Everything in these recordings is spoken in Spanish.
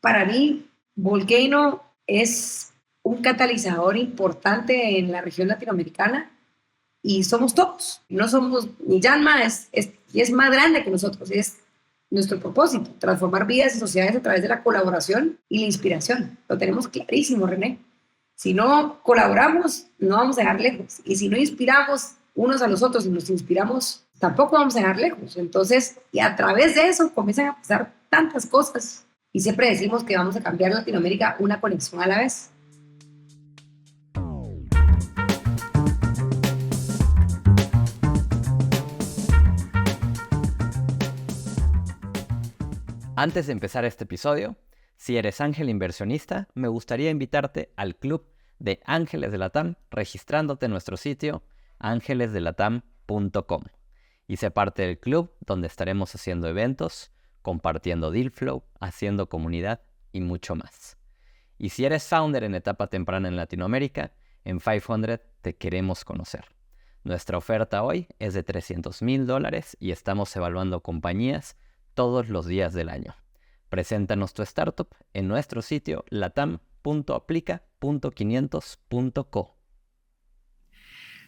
Para mí, Volcano es un catalizador importante en la región latinoamericana y somos todos. No somos, ni Yanma y es más grande que nosotros, es nuestro propósito, transformar vidas y sociedades a través de la colaboración y la inspiración. Lo tenemos clarísimo, René. Si no colaboramos, no vamos a llegar lejos. Y si no inspiramos unos a los otros y nos inspiramos, tampoco vamos a llegar lejos. Entonces, y a través de eso comienzan a pasar tantas cosas. Y siempre decimos que vamos a cambiar Latinoamérica una conexión a la vez. Antes de empezar este episodio, si eres ángel inversionista, me gustaría invitarte al club de Ángeles de Latam registrándote en nuestro sitio angelesdelatam.com y sé parte del club donde estaremos haciendo eventos, compartiendo deal flow, haciendo comunidad y mucho más. Y si eres founder en etapa temprana en Latinoamérica, en 500 te queremos conocer. Nuestra oferta hoy es de $300,000 y estamos evaluando compañías todos los días del año. Preséntanos tu startup en nuestro sitio latam.aplica.500.co.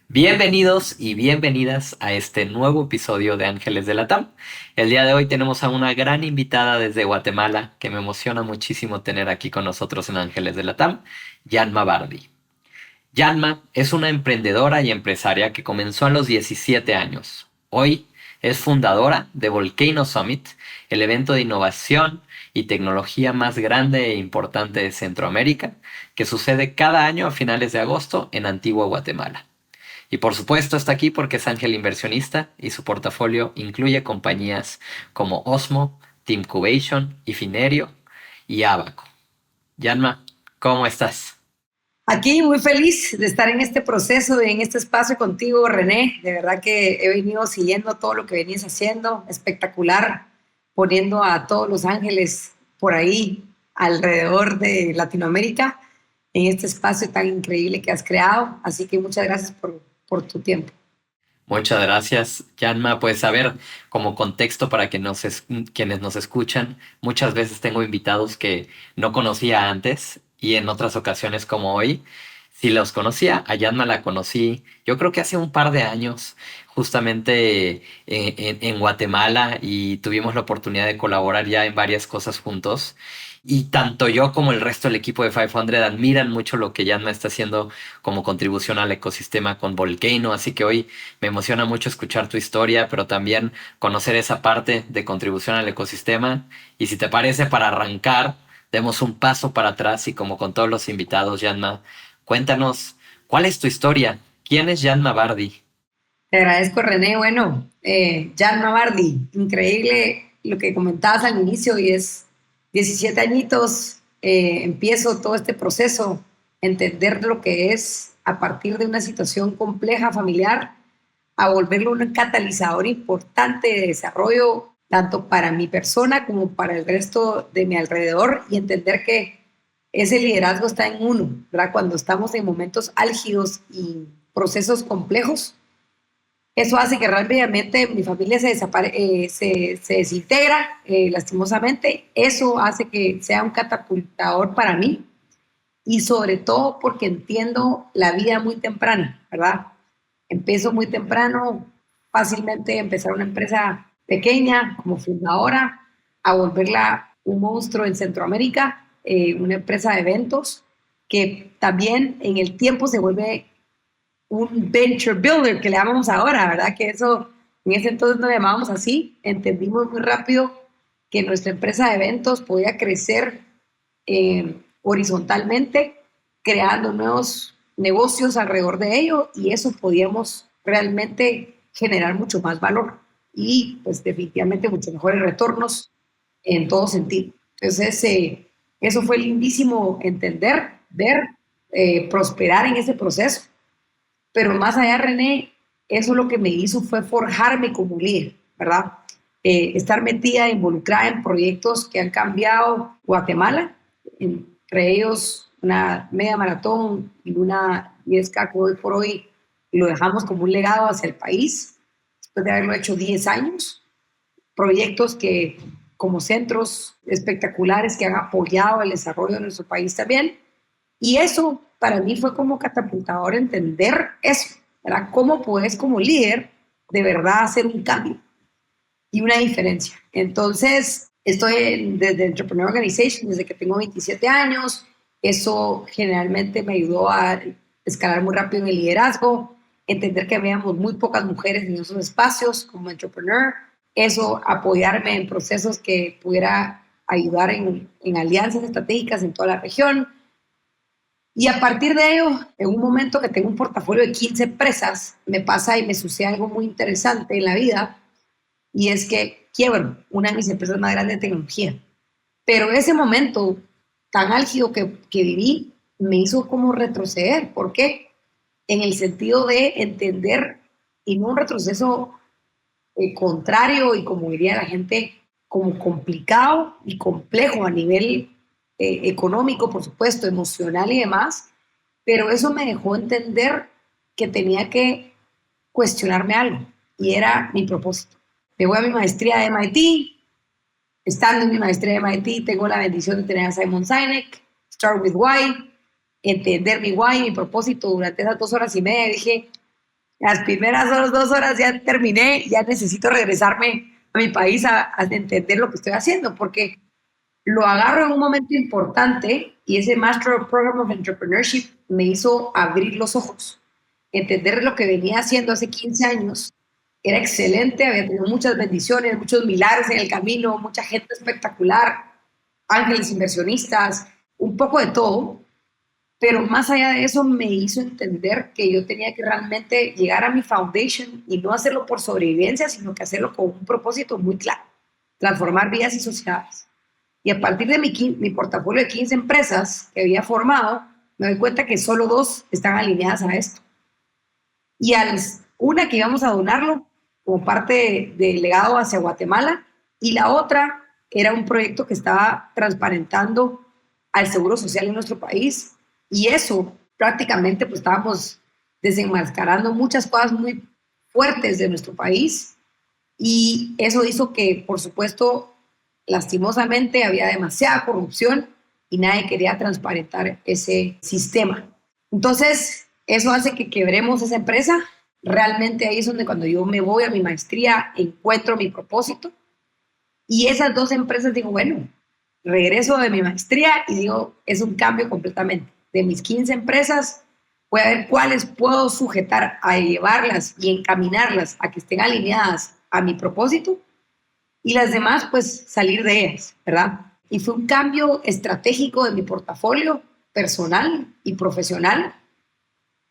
Bienvenidos y bienvenidas a este nuevo episodio de Ángeles de Latam. El día de hoy tenemos a una gran invitada desde Guatemala que me emociona muchísimo tener aquí con nosotros en Ángeles de Latam, Yanma Bardi. Yanma es una emprendedora y empresaria que comenzó a los 17 años. Hoy es fundadora de Volcano Summit, el evento de innovación y tecnología más grande e importante de Centroamérica, que sucede cada año a finales de agosto en Antigua Guatemala. Y por supuesto está aquí porque es ángel inversionista y su portafolio incluye compañías como Osmo, Teamcubation, Ifinerio y Abaco. Yanma, ¿cómo estás? Aquí muy feliz de estar en este proceso y en este espacio contigo, René. De verdad que he venido siguiendo todo lo que venías haciendo, espectacular, poniendo a todos los ángeles por ahí alrededor de Latinoamérica en este espacio tan increíble que has creado. Así que muchas gracias por tu tiempo. Muchas gracias, Yanma. Pues a ver, como contexto para que quienes nos escuchan, muchas veces tengo invitados que no conocía antes y en otras ocasiones como hoy, sí los conocía. A Yanma la conocí, yo creo que hace un par de años, justamente en Guatemala y tuvimos la oportunidad de colaborar ya en varias cosas juntos. Y tanto yo como el resto del equipo de 500 admiran mucho lo que Yanma está haciendo como contribución al ecosistema con Volcano, así que hoy me emociona mucho escuchar tu historia, pero también conocer esa parte de contribución al ecosistema. Y si te parece, para arrancar, demos un paso para atrás y como con todos los invitados, Yanma, cuéntanos, ¿cuál es tu historia? ¿Quién es Yanma Bardi? Te agradezco, René. Bueno, Yanma Bardi, increíble lo que comentabas al inicio y es 17 añitos, empiezo todo este proceso, entender lo que es a partir de una situación compleja familiar, a volverlo un catalizador importante de desarrollo, tanto para mi persona como para el resto de mi alrededor y entender que ese liderazgo está en uno, ¿verdad? Cuando estamos en momentos álgidos y procesos complejos, eso hace que rápidamente mi familia se desintegra, lastimosamente. Eso hace que sea un catapultador para mí y sobre todo porque entiendo la vida muy temprana, ¿verdad? Empiezo muy temprano, fácilmente empezar una empresa pequeña como fundadora, a volverla un monstruo en Centroamérica, una empresa de eventos que también en el tiempo se vuelve un venture builder que le llamamos ahora, ¿verdad? Que eso en ese entonces no le llamábamos así. Entendimos muy rápido que nuestra empresa de eventos podía crecer horizontalmente, creando nuevos negocios alrededor de ello y eso podíamos realmente generar mucho más valor y pues definitivamente mucho mejores retornos en todo sentido. Entonces, eso fue lindísimo entender, ver, prosperar en ese proceso. Pero más allá, René, eso lo que me hizo fue forjarme como líder, ¿verdad? Estar metida, involucrada en proyectos que han cambiado Guatemala, entre ellos una media maratón y una 10K que hoy por hoy lo dejamos como un legado hacia el país, después de haberlo hecho 10 años. Proyectos que como centros espectaculares que han apoyado el desarrollo de nuestro país también. Y eso para mí fue como catapultador entender eso, ¿verdad? Cómo puedes como líder de verdad hacer un cambio y una diferencia. Entonces, estoy desde Entrepreneur Organization desde que tengo 27 años. Eso generalmente me ayudó a escalar muy rápido en el liderazgo, entender que habíamos muy pocas mujeres en esos espacios como entrepreneur. Eso, apoyarme en procesos que pudiera ayudar en alianzas estratégicas en toda la región. Y a partir de ello, en un momento que tengo un portafolio de 15 empresas, me pasa y me sucede algo muy interesante en la vida, y es que quiebro una de mis empresas más grandes de tecnología. Pero ese momento tan álgido que viví me hizo como retroceder. ¿Por qué? En el sentido de entender, y no un retroceso contrario y como diría la gente, como complicado y complejo a nivel económico, por supuesto, emocional y demás, pero eso me dejó entender que tenía que cuestionarme algo y era mi propósito. Me voy a mi maestría de MIT. Estando en mi maestría de MIT, tengo la bendición de tener a Simon Sinek, Start with Why, entender mi why, mi propósito durante esas 2 horas y media. Dije, las primeras 2 horas ya terminé, ya necesito regresarme a mi país a entender lo que estoy haciendo, porque lo agarro en un momento importante y ese Master of Program of Entrepreneurship me hizo abrir los ojos, entender lo que venía haciendo hace 15 años. Era excelente, había tenido muchas bendiciones, muchos milagros en el camino, mucha gente espectacular, ángeles inversionistas, un poco de todo, pero más allá de eso me hizo entender que yo tenía que realmente llegar a mi foundation y no hacerlo por sobrevivencia, sino que hacerlo con un propósito muy claro, transformar vidas y sociedades. Y a partir de mi portafolio de 15 empresas que había formado, me doy cuenta que solo 2 están alineadas a esto. Y una que íbamos a donarlo como parte del legado hacia Guatemala, y la otra era un proyecto que estaba transparentando al seguro social en nuestro país. Y eso prácticamente pues estábamos desenmascarando muchas cosas muy fuertes de nuestro país, y eso hizo que, por supuesto, lastimosamente había demasiada corrupción y nadie quería transparentar ese sistema. Entonces, eso hace que quebremos esa empresa. Realmente ahí es donde cuando yo me voy a mi maestría encuentro mi propósito. Y esas 2 empresas digo, bueno, regreso de mi maestría y digo, es un cambio completamente. De mis 15 empresas, voy a ver cuáles puedo sujetar a llevarlas y encaminarlas a que estén alineadas a mi propósito, y las demás, pues salir de ellas, ¿verdad? Y fue un cambio estratégico de mi portafolio personal y profesional,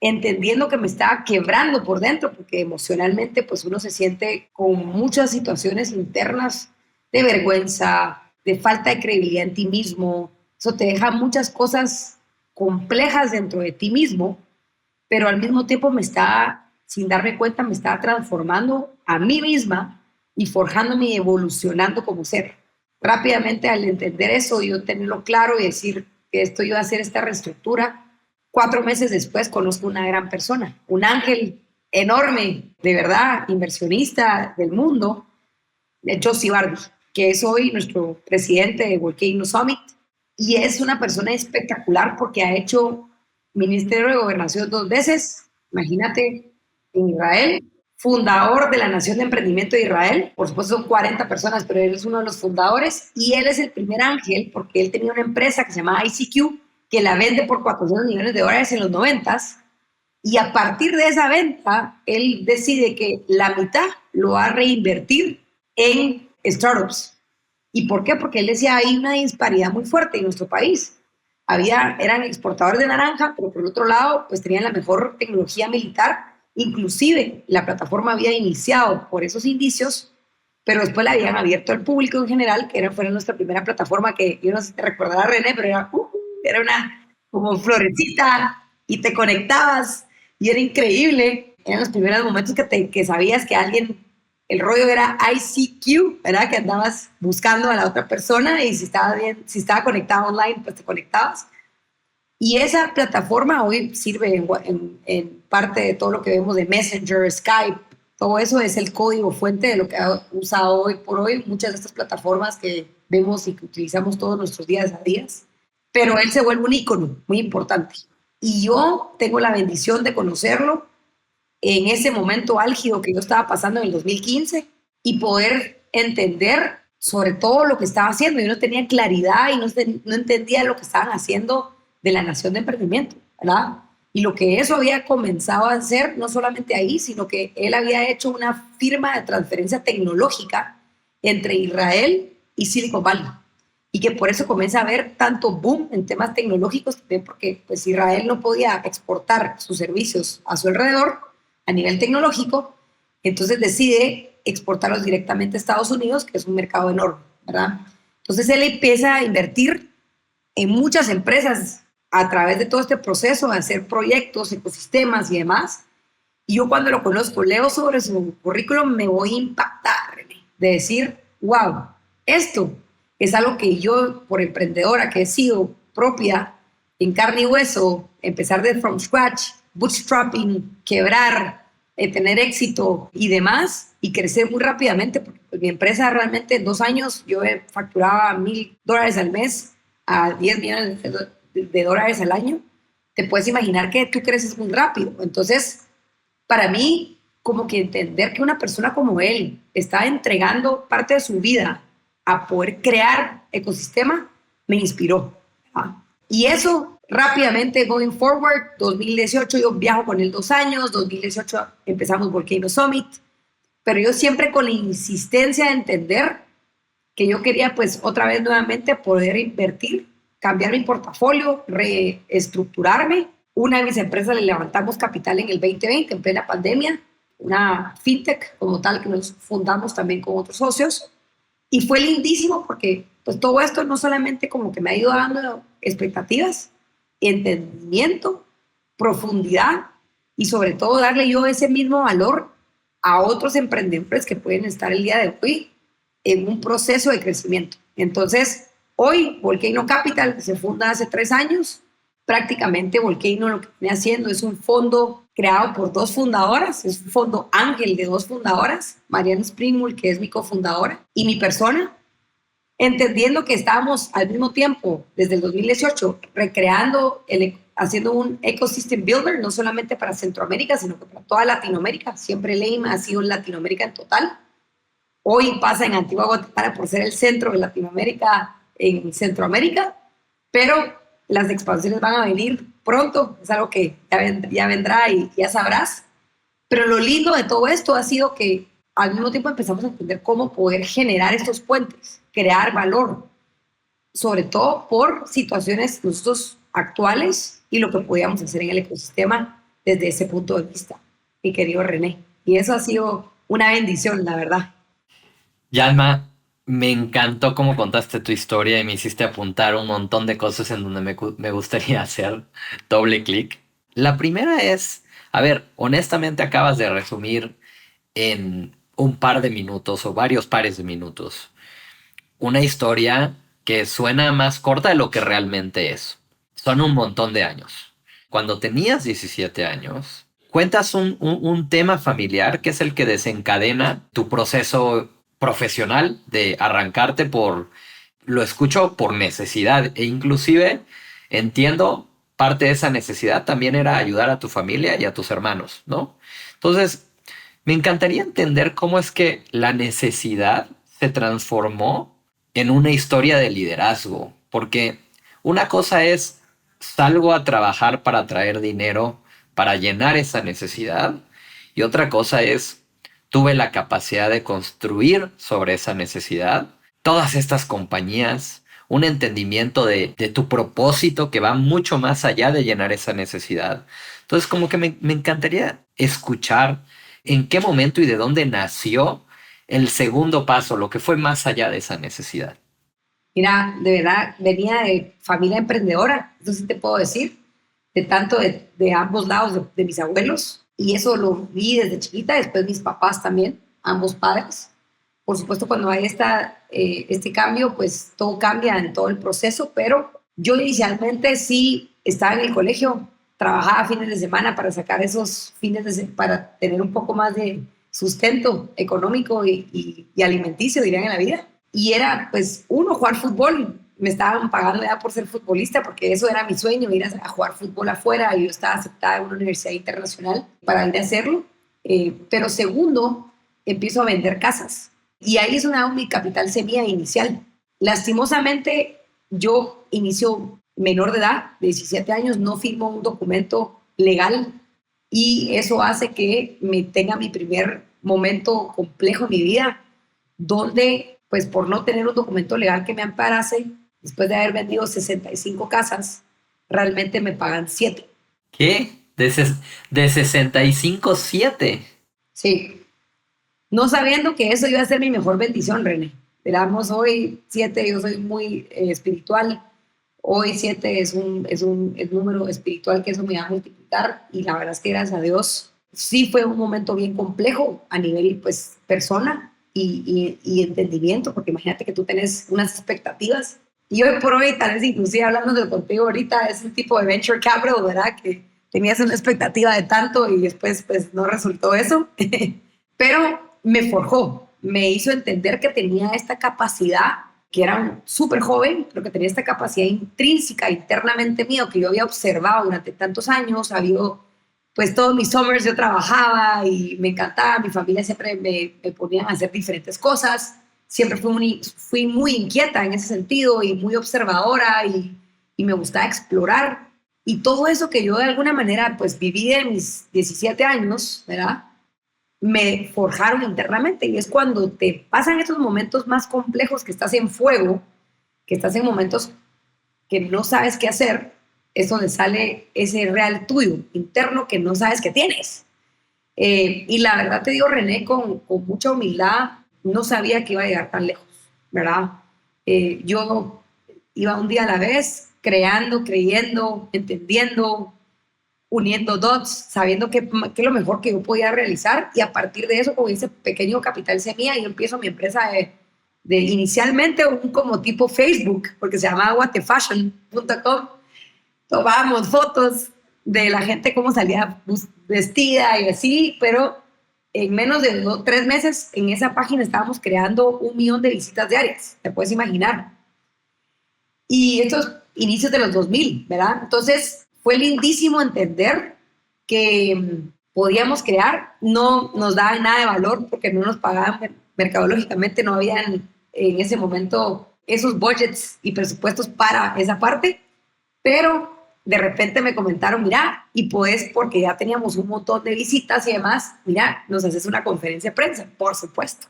entendiendo que me estaba quebrando por dentro, porque emocionalmente pues uno se siente con muchas situaciones internas de vergüenza, de falta de credibilidad en ti mismo. Eso te deja muchas cosas complejas dentro de ti mismo, pero al mismo tiempo me estaba, sin darme cuenta, me estaba transformando a mí misma y forjándome y evolucionando como ser. Rápidamente, al entender eso, yo tenerlo claro y decir que esto iba a hacer esta reestructura, 4 meses después conozco una gran persona, un ángel enorme, de verdad, inversionista del mundo, Josie Bardi, que es hoy nuestro presidente de Volcano Summit, y es una persona espectacular porque ha hecho Ministerio de Gobernación 2 veces, imagínate, en Israel, fundador de la Nación de Emprendimiento de Israel, por supuesto son 40 personas, pero él es uno de los fundadores, y él es el primer ángel porque él tenía una empresa que se llama ICQ, que la vende por $400 millones en los 90s, y a partir de esa venta, él decide que la mitad lo va a reinvertir en startups. ¿Y por qué? Porque él decía, hay una disparidad muy fuerte en nuestro país. Eran exportadores de naranja, pero por otro lado, pues tenían la mejor tecnología militar. Inclusive, la plataforma había iniciado por esos indicios, pero después la habían abierto al público en general, que fue nuestra primera plataforma, que yo no sé si te recordarás, René, pero era una como florecita y te conectabas y era increíble. Eran los primeros momentos que sabías que alguien, el rollo era ICQ, ¿verdad? Que andabas buscando a la otra persona y si estaba bien, si estaba conectado online, pues te conectabas. Y esa plataforma hoy sirve en parte de todo lo que vemos de Messenger, Skype, Todo eso es el código fuente de lo que ha usado hoy por hoy muchas de estas plataformas que vemos y que utilizamos todos nuestros días a días. Pero él se vuelve un ícono muy importante. Y yo tengo la bendición de conocerlo en ese momento álgido que yo estaba pasando en el 2015 y poder entender sobre todo lo que estaba haciendo. Yo no tenía claridad y no entendía lo que estaban haciendo de la Nación de Emprendimiento, ¿verdad? Y lo que eso había comenzado a hacer, no solamente ahí, sino que él había hecho una firma de transferencia tecnológica entre Israel y Silicon Valley. Y que por eso comienza a haber tanto boom en temas tecnológicos, también porque pues, Israel no podía exportar sus servicios a su alrededor a nivel tecnológico, entonces decide exportarlos directamente a Estados Unidos, que es un mercado enorme, ¿verdad? Entonces él empieza a invertir en muchas empresas a través de todo este proceso, de hacer proyectos, ecosistemas y demás. Y yo cuando lo conozco, leo sobre su currículum, me voy a impactar, de decir, wow, esto es algo que yo, por emprendedora que he sido propia, en carne y hueso, empezar de from scratch, bootstrapping, quebrar, tener éxito y demás, y crecer muy rápidamente, porque pues, mi empresa realmente en 2 años yo facturaba $1,000 al mes a 10 millones de dólares al año. Te puedes imaginar que tú creces muy rápido. Entonces, para mí, como que entender que una persona como él está entregando parte de su vida a poder crear ecosistema, me inspiró. ¿Ah? Y eso rápidamente, going forward, 2018 yo viajo con él 2 años, 2018 empezamos Volcano Summit, pero yo siempre con la insistencia de entender que yo quería pues otra vez nuevamente poder invertir, cambiar mi portafolio, reestructurarme. Una de mis empresas le levantamos capital en el 2020, en plena pandemia, una fintech como tal que nos fundamos también con otros socios. Y fue lindísimo porque pues todo esto no solamente como que me ha ido dando expectativas, entendimiento, profundidad y sobre todo darle yo ese mismo valor a otros emprendedores que pueden estar el día de hoy en un proceso de crecimiento. Entonces, hoy Volcano Capital se funda hace 3 años. Prácticamente Volcano lo que viene haciendo es un fondo creado por 2 fundadoras, es un fondo ángel de 2 fundadoras, Marianne Springmull, que es mi cofundadora, y mi persona, entendiendo que estábamos al mismo tiempo, desde el 2018, recreando, haciendo un ecosystem builder, no solamente para Centroamérica, sino que para toda Latinoamérica. Siempre Leima ha sido en Latinoamérica en total. Hoy pasa en Antigua Guatemala por ser el centro de Latinoamérica en Centroamérica, pero las expansiones van a venir pronto, es algo que ya vendrá y ya sabrás. Pero lo lindo de todo esto ha sido que al mismo tiempo empezamos a entender cómo poder generar estos puentes, crear valor, sobre todo por situaciones nosotros actuales y lo que podíamos hacer en el ecosistema desde ese punto de vista, mi querido René. Y eso ha sido una bendición, la verdad. Yanma, me encantó cómo contaste tu historia y me hiciste apuntar un montón de cosas en donde me gustaría hacer doble clic. La primera es, a ver, honestamente acabas de resumir en un par de minutos o varios pares de minutos una historia que suena más corta de lo que realmente es. Son un montón de años. Cuando tenías 17 años, cuentas un tema familiar que es el que desencadena tu proceso profesional de arrancarte por, lo escucho, por necesidad e inclusive entiendo parte de esa necesidad también era ayudar a tu familia y a tus hermanos, ¿no? Entonces, me encantaría entender cómo es que la necesidad se transformó en una historia de liderazgo, porque una cosa es salgo a trabajar para traer dinero, para llenar esa necesidad, y otra cosa es tuve la capacidad de construir sobre esa necesidad todas estas compañías, un entendimiento de tu propósito que va mucho más allá de llenar esa necesidad. Entonces, como que me encantaría escuchar en qué momento y de dónde nació el segundo paso, lo que fue más allá de esa necesidad. Mira, de verdad, venía de familia emprendedora, eso sí te puedo decir, de tanto de ambos lados de mis abuelos, y eso lo vi desde chiquita, después mis papás también, ambos padres. Por supuesto, cuando hay este cambio, pues todo cambia en todo el proceso, pero yo inicialmente sí estaba en el colegio, trabajaba fines de semana para sacar esos para tener un poco más de sustento económico y alimenticio, dirían en la vida. Y era, pues, jugar fútbol. Me estaban pagando ya por ser futbolista, porque eso era mi sueño, ir a jugar fútbol afuera. Y yo estaba aceptada en una universidad internacional para ir a hacerlo. Pero segundo, empiezo a vender casas. Y ahí es donde hago mi capital semilla inicial. Lastimosamente, yo inicio menor de edad, de 17 años, no firmo un documento legal y eso hace que me tenga mi primer momento complejo en mi vida, donde, pues por no tener un documento legal que me amparase, después de haber vendido 65 casas, realmente me pagan 7. ¿Qué? De 65.7. Sí, no sabiendo que eso iba a ser mi mejor bendición, René. Esperamos hoy 7, yo soy muy espiritual. Hoy 7 es número espiritual que eso me va a multiplicar y la verdad es que gracias a Dios sí fue un momento bien complejo a nivel pues persona y entendimiento, porque imagínate que tú tenés unas expectativas y hoy por hoy, tal vez inclusive hablando de contigo ahorita, es un tipo de venture capital, ¿verdad? Que tenías una expectativa de tanto y después pues no resultó eso, pero me forjó, me hizo entender que tenía esta capacidad, que era súper joven, pero que tenía esta capacidad intrínseca internamente mío que yo había observado durante tantos años. Había, pues todos mis summers yo trabajaba y me encantaba, mi familia siempre me ponían a hacer diferentes cosas, siempre fui muy inquieta en ese sentido y muy observadora y me gustaba explorar. Y todo eso que yo de alguna manera pues viví en mis 17 años, ¿verdad? Me forjaron internamente y es cuando te pasan estos momentos más complejos, que estás en fuego, que estás en momentos que no sabes qué hacer, es donde sale ese real tuyo interno que no sabes que tienes. Y la verdad te digo, René, con mucha humildad, no sabía que iba a llegar tan lejos, ¿verdad? Yo iba un día a la vez, creando, creyendo, entendiendo, uniendo dots, sabiendo qué es lo mejor que yo podía realizar y a partir de eso, con ese pequeño capital semilla, yo empiezo mi empresa de inicialmente un como tipo Facebook, porque se llamaba whatthefashion.com. Tomábamos fotos de la gente cómo salía vestida y así, pero en menos de 3 meses en esa página estábamos creando 1 millón de visitas diarias, te puedes imaginar. Y estos inicios de los 2000, ¿verdad? Entonces fue lindísimo entender que podíamos crear, no nos daban nada de valor porque no nos pagaban mercadológicamente, no habían en ese momento esos budgets y presupuestos para esa parte, pero de repente me comentaron, mira, y pues porque ya teníamos un montón de visitas y demás, mira, nos haces una conferencia de prensa, por supuesto.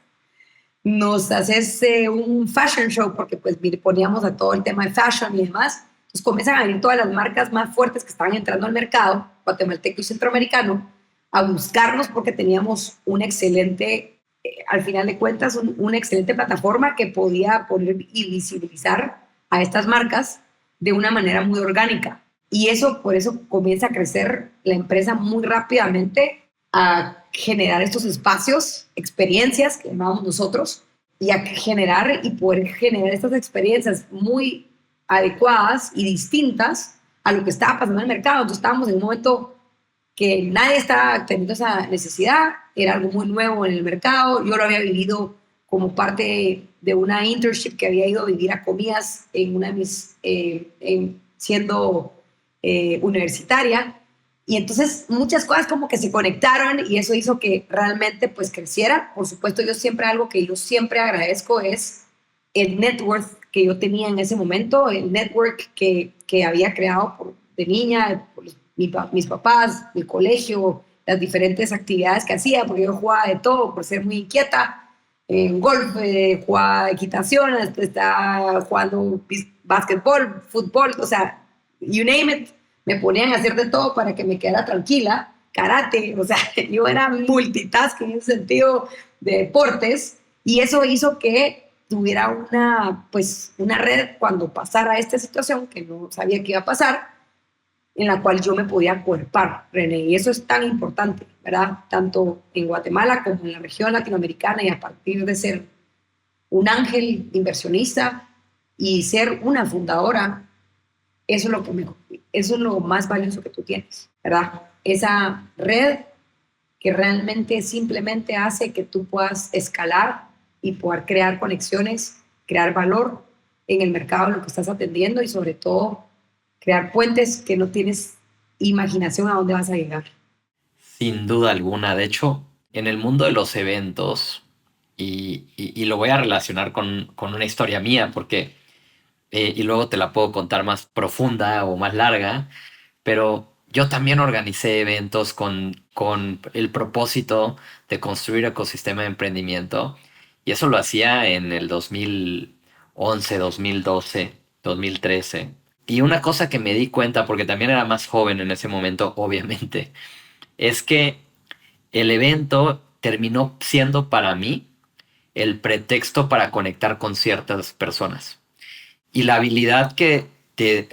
Nos haces un fashion show, porque pues poníamos a todo el tema de fashion y demás. Entonces comienzan a venir todas las marcas más fuertes que estaban entrando al mercado, guatemalteco y centroamericano, a buscarnos porque teníamos un excelente, al final de cuentas, una excelente plataforma que podía poner y visibilizar a estas marcas de una manera muy orgánica. Y eso, por eso comienza a crecer la empresa muy rápidamente, a generar estos espacios, experiencias que llamamos nosotros, y a generar y poder generar estas experiencias muy adecuadas y distintas a lo que estaba pasando en el mercado. Entonces estábamos en un momento que nadie estaba teniendo esa necesidad, era algo muy nuevo en el mercado. Yo lo había vivido como parte de una internship que había ido a vivir a Comillas en una de mis, siendo universitaria. Y entonces muchas cosas como que se conectaron y eso hizo que realmente pues creciera. Por supuesto, algo que yo siempre agradezco es el net worth que yo tenía en ese momento, el network que había creado de niña, por mis papás, mi colegio, las diferentes actividades que hacía, porque yo jugaba de todo por ser muy inquieta, en golf, jugaba equitación, estaba jugando básquetbol, fútbol, o sea, you name it. Me ponían a hacer de todo para que me quedara tranquila, karate, o sea, yo era multitasking en ese sentido de deportes y eso hizo que tuviera una red cuando pasara esta situación que no sabía que iba a pasar, en la cual yo me podía acuerpar, René, y eso es tan importante, ¿verdad? Tanto en Guatemala como en la región latinoamericana y a partir de ser un ángel inversionista y ser una fundadora, eso es eso es lo más valioso que tú tienes, ¿verdad? Esa red que realmente simplemente hace que tú puedas escalar y poder crear conexiones, crear valor en el mercado, en lo que estás atendiendo y sobre todo crear puentes que no tienes imaginación a dónde vas a llegar. Sin duda alguna. De hecho, en el mundo de los eventos, y lo voy a relacionar con una historia mía, porque, y luego te la puedo contar más profunda o más larga, pero yo también organicé eventos con el propósito de construir ecosistema de emprendimiento, y eso lo hacía en el 2011, 2012, 2013. Y una cosa que me di cuenta, porque también era más joven en ese momento, obviamente, es que el evento terminó siendo para mí el pretexto para conectar con ciertas personas. Y la habilidad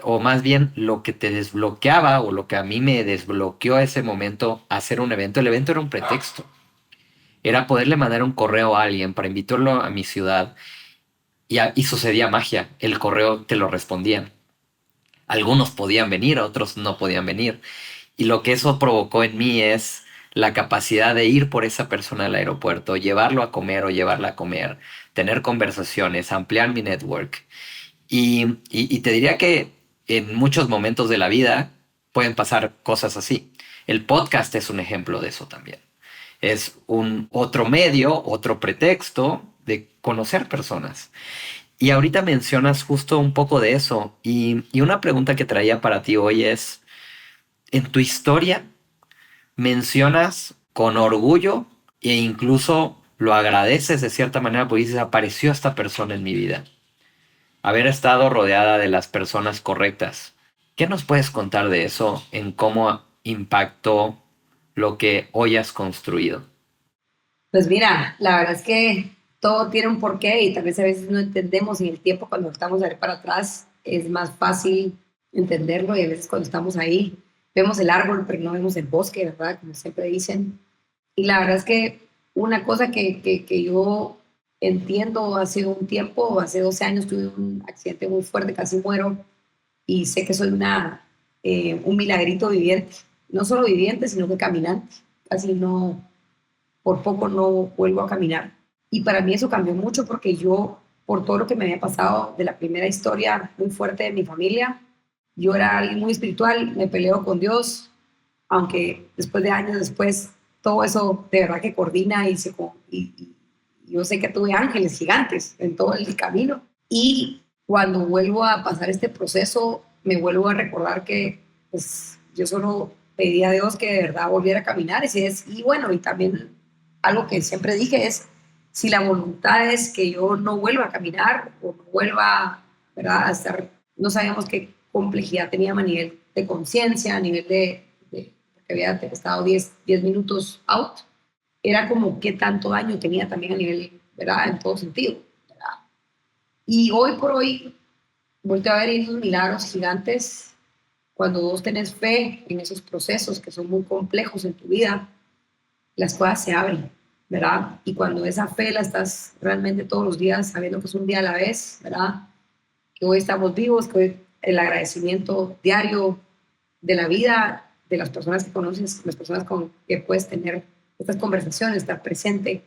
o más bien lo que te desbloqueaba o lo que a mí me desbloqueó ese momento hacer un evento, el evento era un pretexto. Era poderle mandar un correo a alguien para invitarlo a mi ciudad y sucedía magia. El correo te lo respondían. Algunos podían venir, otros no podían venir. Y lo que eso provocó en mí es la capacidad de ir por esa persona al aeropuerto, llevarlo a comer o llevarla a comer, tener conversaciones, ampliar mi network. Y te diría que en muchos momentos de la vida pueden pasar cosas así. El podcast es un ejemplo de eso también. Es un otro medio, otro pretexto de conocer personas. Y ahorita mencionas justo un poco de eso. Y una pregunta que traía para ti hoy es, en tu historia, mencionas con orgullo e incluso lo agradeces de cierta manera porque dices, apareció esta persona en mi vida. Haber estado rodeada de las personas correctas. ¿Qué nos puedes contar de eso en cómo impactó lo que hoy has construido? Pues mira, la verdad es que todo tiene un porqué y tal vez a veces no entendemos en el tiempo cuando estamos a ver para atrás es más fácil entenderlo y a veces cuando estamos ahí vemos el árbol pero no vemos el bosque, ¿verdad? Como siempre dicen. Y la verdad es que una cosa que yo entiendo hace un tiempo, hace 12 años tuve un accidente muy fuerte, casi muero y sé que soy un milagrito viviente, no solo viviente, sino que caminante. Casi no, por poco no vuelvo a caminar. Y para mí eso cambió mucho porque yo, por todo lo que me había pasado de la primera historia muy fuerte de mi familia, yo era alguien muy espiritual, me peleo con Dios, aunque después de años después, todo eso de verdad que coordina y yo sé que tuve ángeles gigantes en todo el camino. Y cuando vuelvo a pasar este proceso, me vuelvo a recordar que pues, yo solo pedí a Dios que de verdad volviera a caminar. Y bueno, y también algo que siempre dije es, si la voluntad es que yo no vuelva a caminar o no vuelva, ¿verdad?, a estar, no sabíamos qué complejidad teníamos a nivel de conciencia, a nivel porque había estado 10 minutos out, era como qué tanto daño tenía también a nivel, ¿verdad?, en todo sentido, ¿verdad? Y hoy por hoy, vuelto a ver esos milagros gigantes, cuando vos tenés fe en esos procesos que son muy complejos en tu vida, las cosas se abren, ¿verdad? Y cuando esa fe la estás realmente todos los días sabiendo que es un día a la vez, ¿verdad? Que hoy estamos vivos, que hoy el agradecimiento diario de la vida, de las personas que conoces, las personas con que puedes tener estas conversaciones, estar presente,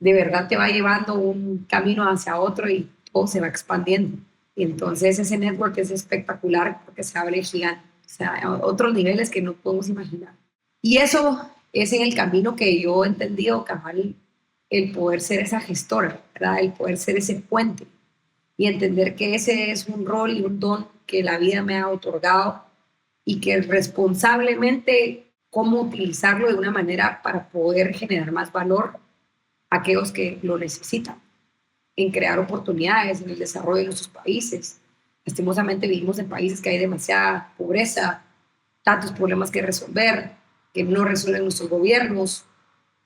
de verdad te va llevando un camino hacia otro y todo se va expandiendo. Y entonces ese network es espectacular porque se abre gigante, o sea, a otros niveles que no podemos imaginar. Y eso es en el camino que yo he entendido, cabal, el poder ser esa gestora, ¿verdad? El poder ser ese puente y entender que ese es un rol y un don que la vida me ha otorgado y que responsablemente cómo utilizarlo de una manera para poder generar más valor a aquellos que lo necesitan, en crear oportunidades, en el desarrollo de nuestros países. Lastimosamente vivimos en países que hay demasiada pobreza, tantos problemas que resolver, que no resuelven nuestros gobiernos,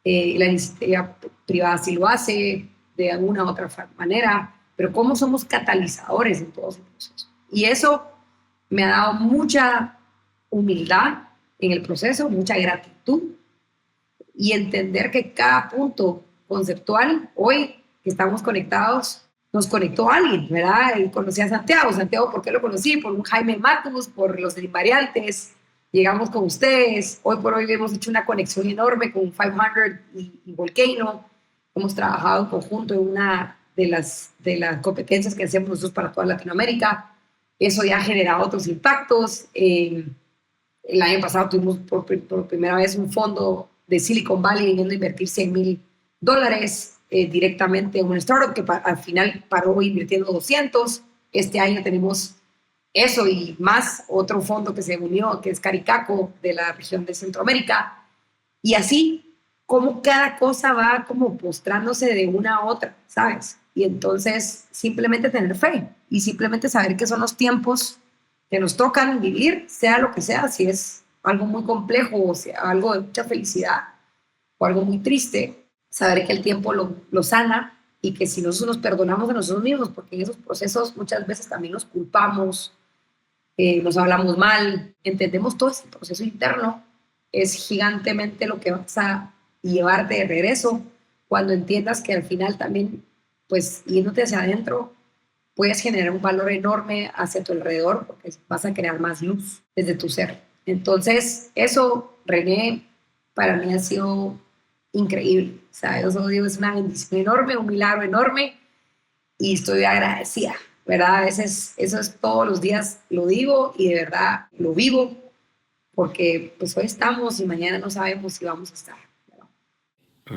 la iniciativa privada sí lo hace de alguna u otra manera, pero cómo somos catalizadores en todo ese proceso. Y eso me ha dado mucha humildad en el proceso, mucha gratitud y entender que cada punto conceptual, hoy que estamos conectados, nos conectó a alguien, ¿verdad? Y conocí a Santiago. Santiago, ¿por qué lo conocí? Por un Jaime Matus, por los invariantes, llegamos con ustedes. Hoy por hoy hemos hecho una conexión enorme con 500 y Volcano. Hemos trabajado en conjunto en una de las competencias que hacemos nosotros para toda Latinoamérica. Eso ya ha generado otros impactos. El año pasado tuvimos por primera vez un fondo de Silicon Valley viniendo a invertir $100,000 directamente en una startup que al final paró invirtiendo 200. Este año tenemos eso y más, otro fondo que se unió, que es Caricaco, de la región de Centroamérica. Y así, como cada cosa va como postrándose de una a otra, ¿sabes? Y entonces, simplemente tener fe y simplemente saber que son los tiempos que nos tocan vivir, sea lo que sea, si es algo muy complejo o sea algo de mucha felicidad o algo muy triste, saber que el tiempo lo sana y que si nosotros nos perdonamos a nosotros mismos, porque en esos procesos muchas veces también nos culpamos, nos hablamos mal, entendemos todo ese proceso interno, es gigantemente lo que vas a llevarte de regreso cuando entiendas que al final también, pues yéndote hacia adentro, puedes generar un valor enorme hacia tu alrededor porque vas a crear más luz desde tu ser. Entonces, eso, René, para mí ha sido increíble. O sea, eso digo, es una bendición enorme, un milagro enorme y estoy agradecida, ¿verdad? A veces eso es todos los días, lo digo y de verdad lo vivo porque pues hoy estamos y mañana no sabemos si vamos a estar.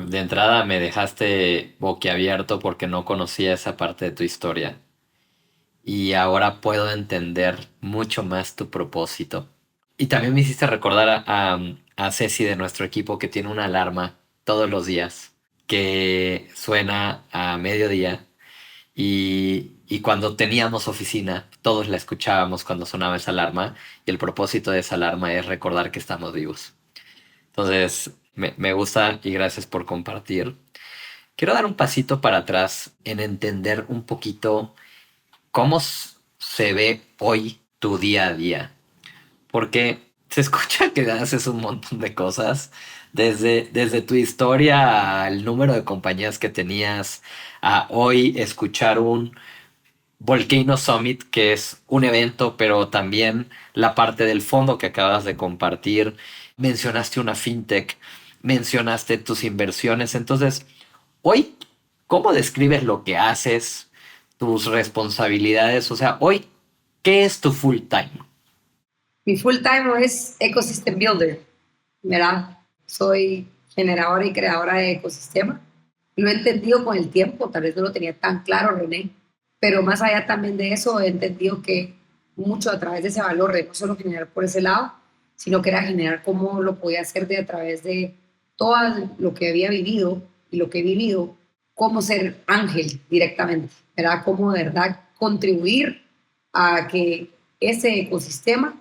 De entrada me dejaste boquiabierto porque no conocía esa parte de tu historia y ahora puedo entender mucho más tu propósito. Y también me hiciste recordar a Ceci de nuestro equipo que tiene una alarma todos los días que suena a mediodía y cuando teníamos oficina todos la escuchábamos cuando sonaba esa alarma y el propósito de esa alarma es recordar que estamos vivos. Entonces me gusta y gracias por compartir. Quiero dar un pasito para atrás en entender un poquito cómo se ve hoy tu día a día. Porque se escucha que haces un montón de cosas, desde tu historia al número de compañías que tenías, a hoy escuchar un Volcano Summit, que es un evento, pero también la parte del fondo que acabas de compartir. Mencionaste una fintech, mencionaste tus inversiones. Entonces, hoy, ¿cómo describes lo que haces, tus responsabilidades? O sea, hoy, ¿qué es tu full time? Mi full time es Ecosystem Builder, ¿verdad? Soy generadora y creadora de ecosistema. Lo he entendido con el tiempo, tal vez no lo tenía tan claro, René, pero más allá también de eso, he entendido que mucho a través de ese valor de no solo generar por ese lado, sino que era generar cómo lo podía hacer de a través de todo lo que había vivido y lo que he vivido, cómo ser ángel directamente, ¿verdad? Cómo de verdad contribuir a que ese ecosistema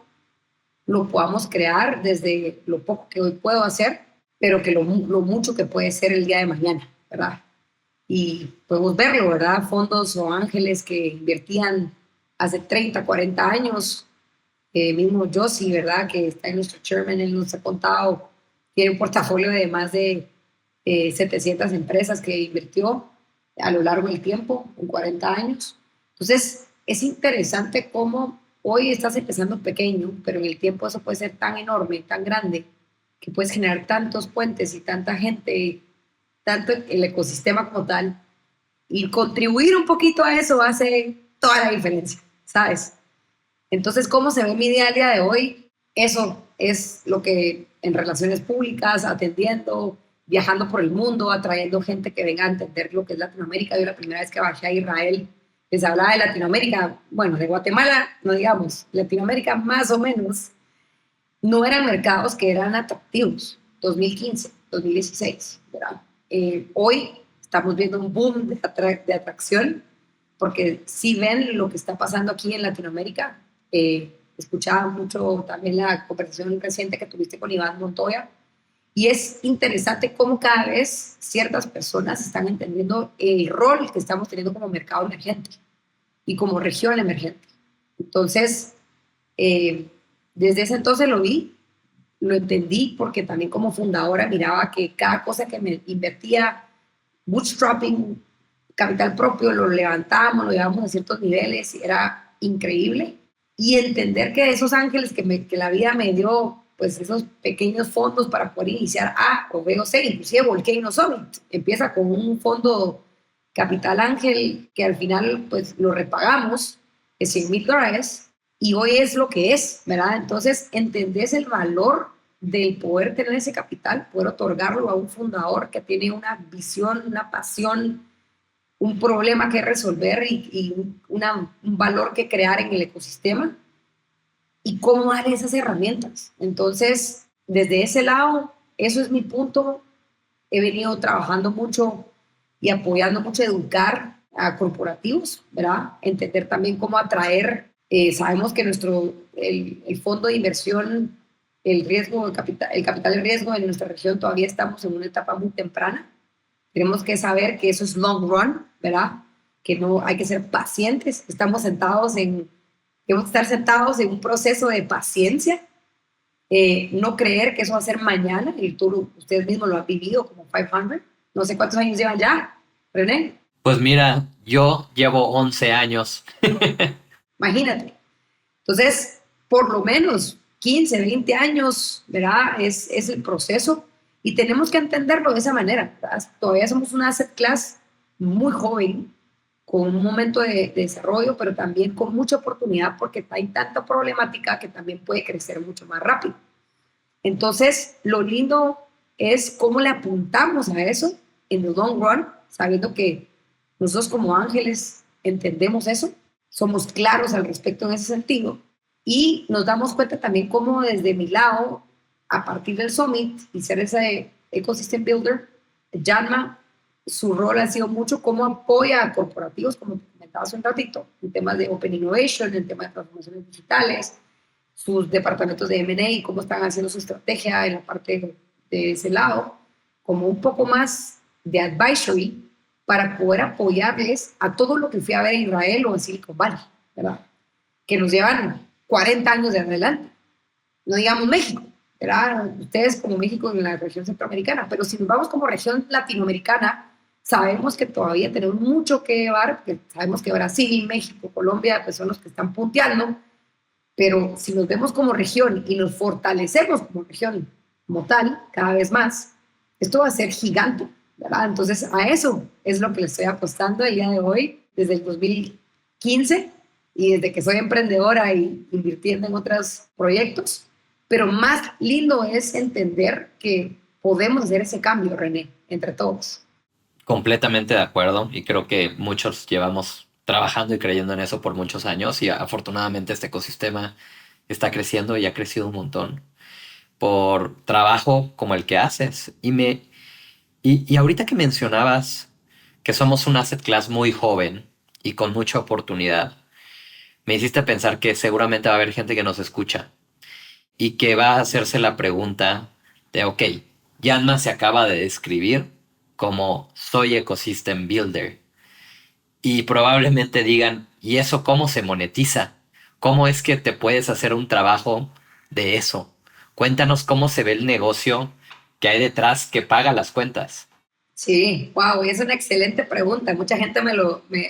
lo podamos crear desde lo poco que hoy puedo hacer, pero que lo mucho que puede ser el día de mañana, ¿verdad? Y podemos verlo, ¿verdad? Fondos o ángeles que invertían hace 30, 40 años, mismo Josie, ¿verdad? Que está en nuestro chairman, él nos ha contado, tiene un portafolio de más de 700 empresas que invirtió a lo largo del tiempo, en 40 años. Entonces, es interesante cómo hoy estás empezando pequeño, pero en el tiempo eso puede ser tan enorme, tan grande, que puedes generar tantos puentes y tanta gente, tanto el ecosistema como tal, y contribuir un poquito a eso hace toda la diferencia, ¿sabes? Entonces, ¿cómo se ve mi día al día de hoy? Eso es lo que en relaciones públicas, atendiendo, viajando por el mundo, atrayendo gente que venga a entender lo que es Latinoamérica. Yo la primera vez que bajé a Israel les hablaba de Latinoamérica, bueno, de Guatemala, no digamos, Latinoamérica más o menos, no eran mercados que eran atractivos, 2015, 2016, ¿verdad? Hoy estamos viendo un boom de atracción porque si ven lo que está pasando aquí en Latinoamérica, escuchaba mucho también la conversación reciente que tuviste con Iván Montoya, y es interesante cómo cada vez ciertas personas están entendiendo el rol que estamos teniendo como mercado emergente y como región emergente. Entonces, eh, desde ese entonces lo vi, lo entendí, porque también como fundadora miraba que cada cosa que me invertía, bootstrapping, capital propio, lo levantábamos, lo llevábamos a ciertos niveles y era increíble. Y entender que esos ángeles que la vida me dio pues esos pequeños fondos para poder iniciar A o B o C, inclusive Volcano Summit. Empieza con un fondo Capital Ángel que al final pues lo repagamos de $100,000 y hoy es lo que es, ¿verdad? Entonces entendés el valor del poder tener ese capital, poder otorgarlo a un fundador que tiene una visión, una pasión, un problema que resolver y un valor que crear en el ecosistema y cómo dar esas herramientas. Entonces, desde ese lado, eso es mi punto. He venido trabajando mucho y apoyando mucho educar a corporativos, ¿verdad? Entender también cómo atraer. Sabemos que el fondo de inversión, el capital de riesgo en nuestra región todavía estamos en una etapa muy temprana. Tenemos que saber que eso es long run, ¿verdad? Que no hay que ser pacientes. Debemos estar sentados en un proceso de paciencia, no creer que eso va a ser mañana. Y ustedes mismos lo han vivido como 500. No sé cuántos años llevan ya, René. Pues mira, yo llevo 11 años. Imagínate. Entonces, por lo menos 15, 20 años, ¿verdad? Es el proceso y tenemos que entenderlo de esa manera, ¿verdad? Todavía somos una asset class muy joven, con un momento de desarrollo, pero también con mucha oportunidad porque hay tanta problemática que también puede crecer mucho más rápido. Entonces, lo lindo es cómo le apuntamos a eso en el long run, sabiendo que nosotros como ángeles entendemos eso, somos claros al respecto en ese sentido y nos damos cuenta también cómo desde mi lado, a partir del Summit y ser ese ecosystem builder, Janma, su rol ha sido mucho cómo apoya a corporativos, como comentaba hace un ratito, en temas de Open Innovation, en temas de transformaciones digitales, sus departamentos de M&A y cómo están haciendo su estrategia en la parte de ese lado, como un poco más de advisory para poder apoyarles a todo lo que fui a ver en Israel o en Silicon Valley, ¿verdad? Que nos llevan 40 años de adelante. No digamos México, ¿verdad? Ustedes como México en la región centroamericana, pero si nos vamos como región latinoamericana, sabemos que todavía tenemos mucho que llevar, porque sabemos que Brasil, México, Colombia, pues son los que están punteando, pero si nos vemos como región y nos fortalecemos como región como tal, cada vez más, esto va a ser gigante, ¿verdad? Entonces a eso es lo que le estoy apostando el día de hoy, desde el 2015 y desde que soy emprendedora y invirtiendo en otros proyectos, pero más lindo es entender que podemos hacer ese cambio, René, entre todos. Completamente de acuerdo y creo que muchos llevamos trabajando y creyendo en eso por muchos años y afortunadamente este ecosistema está creciendo y ha crecido un montón por trabajo como el que haces. Y ahorita que mencionabas que somos un asset class muy joven y con mucha oportunidad, me hiciste pensar que seguramente va a haber gente que nos escucha y que va a hacerse la pregunta de, ok, Yanma se acaba de describir como soy ecosystem builder y probablemente digan, ¿y eso cómo se monetiza? ¿Cómo es que te puedes hacer un trabajo de eso? Cuéntanos cómo se ve el negocio que hay detrás que paga las cuentas. Sí, wow, es una excelente pregunta. Mucha gente me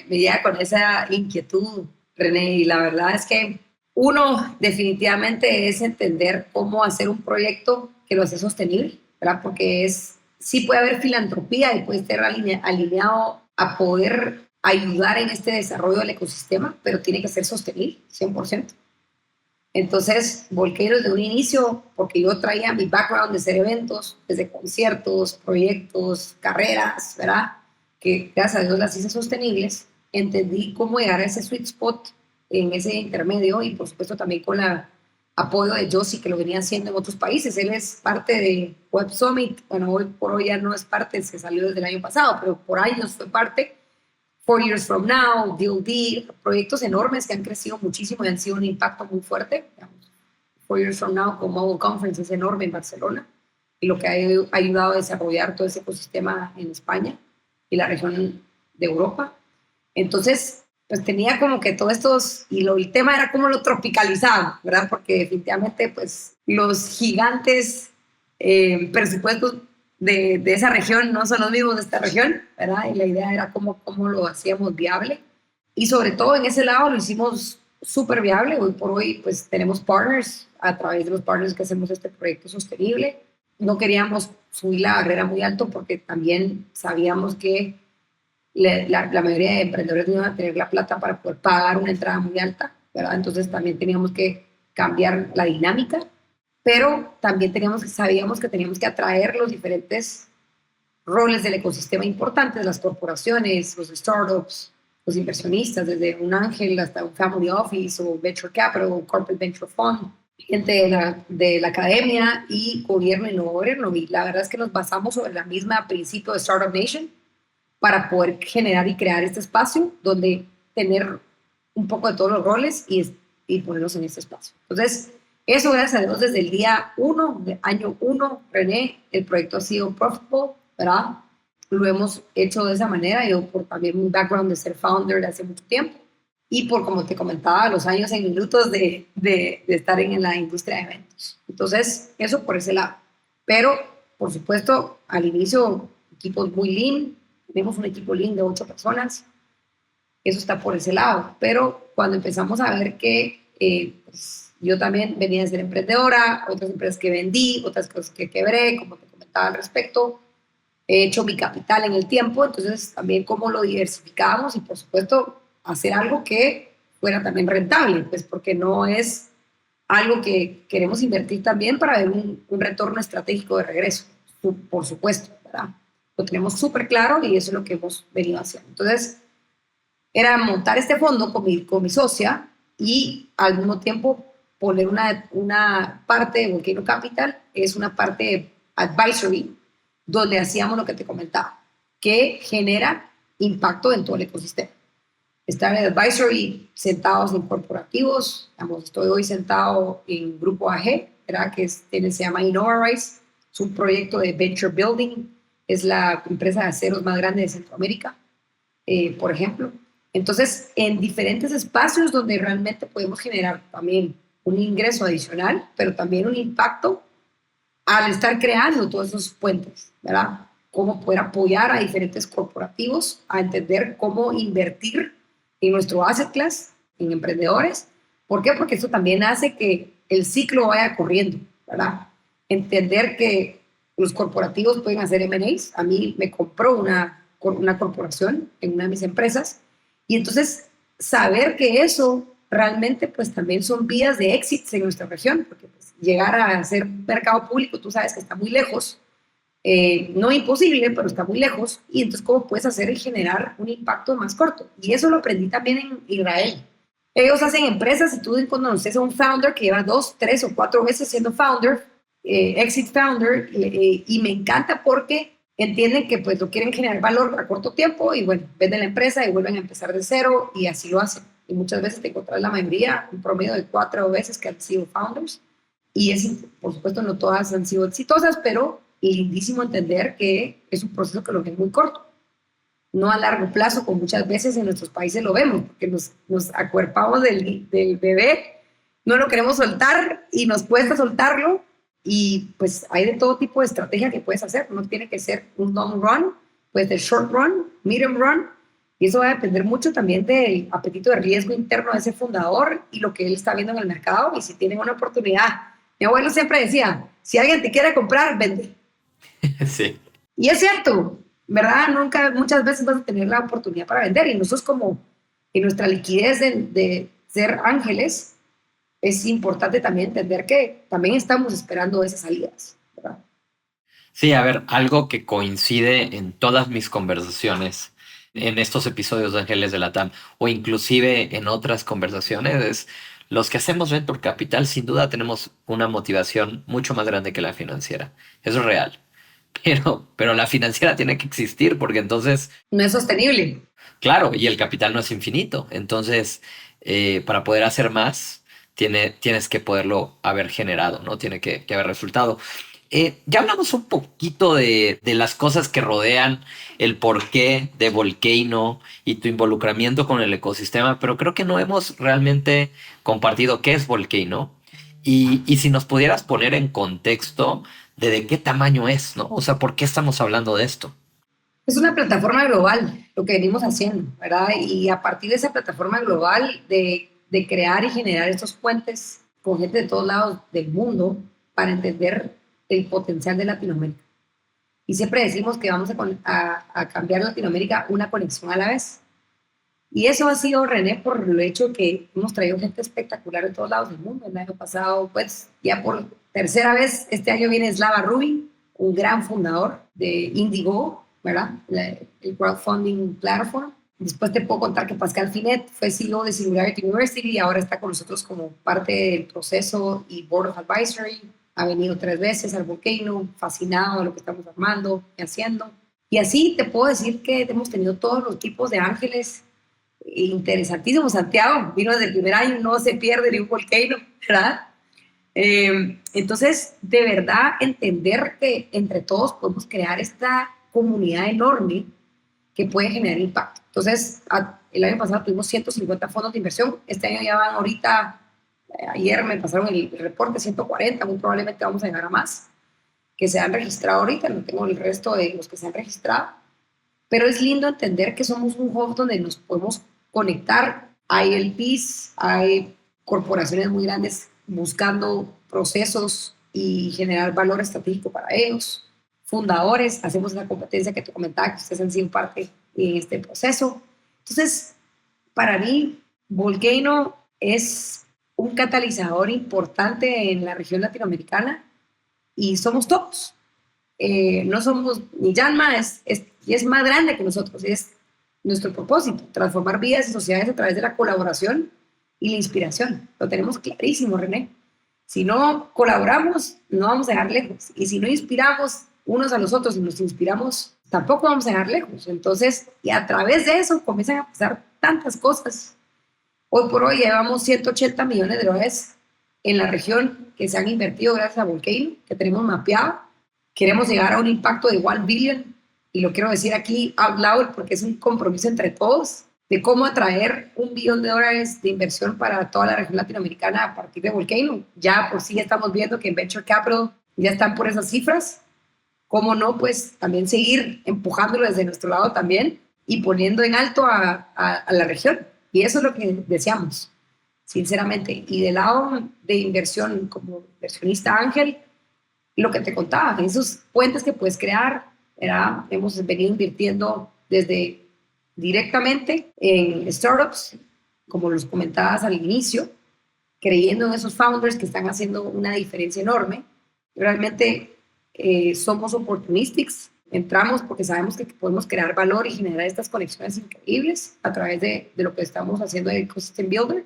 llega con esa inquietud, René, y la verdad es que uno definitivamente es entender cómo hacer un proyecto que lo hace sostenible, ¿verdad? Porque sí puede haber filantropía y puede estar alineado a poder ayudar en este desarrollo del ecosistema, pero tiene que ser sostenible, 100%. Entonces, Volcano desde un inicio, porque yo traía mi background de hacer eventos, desde conciertos, proyectos, carreras, ¿verdad? Que gracias a Dios las hice sostenibles, entendí cómo llegar a ese sweet spot en ese intermedio y por supuesto también con el apoyo de Josie, que lo venía haciendo en otros países. Él es parte de Web Summit, bueno, hoy por hoy ya no es parte, se salió desde el año pasado, pero por años fue parte. 4 Years From Now, DLD, proyectos enormes que han crecido muchísimo y han sido un impacto muy fuerte. 4 Years From Now con Mobile Conference es enorme en Barcelona y lo que ha ayudado a desarrollar todo ese ecosistema en España y la región de Europa. Entonces, pues tenía como que todos estos, el tema era cómo lo tropicalizaba, ¿verdad? Porque definitivamente, pues, los gigantes presupuestos de esa región no son los mismos de esta región, ¿verdad? Y la idea era cómo lo hacíamos viable. Y sobre todo en ese lado lo hicimos súper viable. Hoy por hoy, pues tenemos partners, a través de los partners que hacemos este proyecto sostenible. No queríamos subir la barrera muy alto porque también sabíamos que la mayoría de emprendedores no iban a tener la plata para poder pagar una entrada muy alta, ¿verdad? Entonces también teníamos que cambiar la dinámica, pero también sabíamos que teníamos que atraer los diferentes roles del ecosistema importantes, las corporaciones, los startups, los inversionistas, desde un ángel hasta un family office o venture capital o corporate venture fund, gente de la academia y gobierno y no gobierno. Y la verdad es que nos basamos sobre la misma principio de Startup Nation para poder generar y crear este espacio donde tener un poco de todos los roles y ponerlos en este espacio. Entonces, eso gracias a Dios desde el día 1, año 1, René, el proyecto ha sido profitable, ¿verdad? Lo hemos hecho de esa manera, yo por también un background de ser founder de hace mucho tiempo y por, como te comentaba, los años en minutos de estar en la industria de eventos. Entonces, eso por ese lado. Pero, por supuesto, al inicio, equipos muy lean, tenemos un equipo lean de 8 personas, eso está por ese lado. Pero cuando empezamos a ver que pues, yo también venía de ser emprendedora, otras empresas que vendí, otras cosas que quebré, como te comentaba al respecto, he hecho mi capital en el tiempo, entonces también cómo lo diversificamos y por supuesto hacer algo que fuera también rentable, pues porque no es algo que queremos invertir también para ver un retorno estratégico de regreso, por supuesto, ¿verdad? Lo tenemos súper claro y eso es lo que hemos venido haciendo. Entonces, era montar este fondo con mi socia y al mismo tiempo poner una parte de Volcano Capital, es una parte advisory, donde hacíamos lo que te comentaba, que genera impacto en todo el ecosistema. Estar en advisory sentados en corporativos, digamos, estoy hoy sentado en Grupo AG, ¿verdad? Se llama InnovaRise, es un proyecto de venture building, es la empresa de aceros más grande de Centroamérica, por ejemplo. Entonces, en diferentes espacios donde realmente podemos generar también un ingreso adicional, pero también un impacto al estar creando todos esos puentes, ¿verdad? Cómo poder apoyar a diferentes corporativos a entender cómo invertir en nuestro asset class, en emprendedores. ¿Por qué? Porque eso también hace que el ciclo vaya corriendo, ¿verdad? Entender que los corporativos pueden hacer M&As. A mí me compró una corporación en una de mis empresas y entonces saber que eso realmente pues también son vías de éxito en nuestra región, porque pues, llegar a ser mercado público, tú sabes que está muy lejos, no imposible, pero está muy lejos, y entonces cómo puedes hacer y generar un impacto más corto. Y eso lo aprendí también en Israel. Ellos hacen empresas y tú conoces a un founder que lleva 2, 3 o 4 veces siendo founder, exit founder, y me encanta porque entienden que pues lo quieren generar valor a corto tiempo y bueno, venden la empresa y vuelven a empezar de cero y así lo hacen. Y muchas veces te encuentras la mayoría, un promedio de 4 veces que han sido founders. Y por supuesto no todas han sido exitosas, pero lindísimo entender que es un proceso que lo ven muy corto. No a largo plazo, como muchas veces en nuestros países lo vemos, porque nos acuerpamos del bebé, no lo queremos soltar y nos cuesta soltarlo. Y pues hay de todo tipo de estrategia que puedes hacer. No tiene que ser un long run, puede ser short run, medium run. Y eso va a depender mucho también del apetito de riesgo interno de ese fundador y lo que él está viendo en el mercado y si tienen una oportunidad. Mi abuelo siempre decía, si alguien te quiere comprar, vende. Sí. Y es cierto, ¿verdad? Muchas veces vas a tener la oportunidad para vender y nosotros como en nuestra liquidez de ser ángeles, es importante también entender que también estamos esperando esas salidas, ¿verdad? Sí, a ver, algo que coincide en todas mis conversaciones en estos episodios de Ángeles de la TAM o inclusive en otras conversaciones es los que hacemos Venture Capital sin duda tenemos una motivación mucho más grande que la financiera. Eso es real. Pero la financiera tiene que existir porque entonces, No es sostenible. claro, y el capital no es infinito. Entonces, para poder hacer más, tienes que poderlo haber generado, ¿no? Tiene que haber resultado. Ya hablamos un poquito de las cosas que rodean el porqué de Volcano y tu involucramiento con el ecosistema, pero creo que no hemos realmente compartido qué es Volcano y si nos pudieras poner en contexto de qué tamaño es, ¿no? O sea, ¿por qué estamos hablando de esto? Es una plataforma global, lo que venimos haciendo, ¿verdad? Y a partir de esa plataforma global de crear y generar estos puentes con gente de todos lados del mundo para entender el potencial de Latinoamérica. Y siempre decimos que vamos a cambiar Latinoamérica una conexión a la vez. Y eso ha sido, René, por el hecho que hemos traído gente espectacular de todos lados del mundo. El año pasado, pues, ya por tercera vez, este año viene Slava Rubin, un gran fundador de Indigo, ¿verdad? El crowdfunding platform. Después te puedo contar que Pascal Finet fue CEO de Singularity University y ahora está con nosotros como parte del proceso y Board of Advisory. Ha venido 3 veces al Volcano, fascinado de lo que estamos armando y haciendo. Y así te puedo decir que hemos tenido todos los tipos de ángeles interesantísimo. Santiago vino desde el primer año, no se pierde ni un Volcano, ¿verdad? Entonces, de verdad, entender que entre todos podemos crear esta comunidad enorme que puede generar impacto. Entonces, el año pasado tuvimos 150 fondos de inversión, este año ya van ahorita, ayer me pasaron el reporte, 140, muy probablemente vamos a llegar a más, que se han registrado ahorita, no tengo el resto de los que se han registrado, pero es lindo entender que somos un hub donde nos podemos conectar. Hay LPs, hay corporaciones muy grandes buscando procesos y generar valor estratégico para ellos. Fundadores, hacemos una competencia que te comentaba, que ustedes han sido parte en este proceso. Entonces, para mí, Volcano es un catalizador importante en la región latinoamericana y somos todos. No somos ni Yanma, es más grande que nosotros, es nuestro propósito, transformar vidas y sociedades a través de la colaboración y la inspiración. Lo tenemos clarísimo, René. Si no colaboramos, no vamos a llegar lejos. Y si no inspiramos unos a los otros y nos inspiramos, tampoco vamos a llegar lejos. Entonces, y a través de eso comienzan a pasar tantas cosas. Hoy por hoy llevamos 180 millones de dólares en la región que se han invertido gracias a Volcano, que tenemos mapeado. Queremos llegar a un impacto de 1 billion, y lo quiero decir aquí out loud porque es un compromiso entre todos, de cómo atraer $1 billón de inversión para toda la región latinoamericana a partir de Volcano. Ya por sí estamos viendo que en Venture Capital ya están por esas cifras. ¿Cómo no? Pues también seguir empujándolo desde nuestro lado también y poniendo en alto a la región. Y eso es lo que deseamos, sinceramente. Y del lado de inversión, como inversionista ángel, lo que te contaba, esos puentes que puedes crear, ¿verdad? Hemos venido invirtiendo desde directamente en startups, como los comentabas al inicio, creyendo en esos founders que están haciendo una diferencia enorme. Realmente somos opportunistics, entramos porque sabemos que podemos crear valor y generar estas conexiones increíbles a través de lo que estamos haciendo de Ecosystem Builder,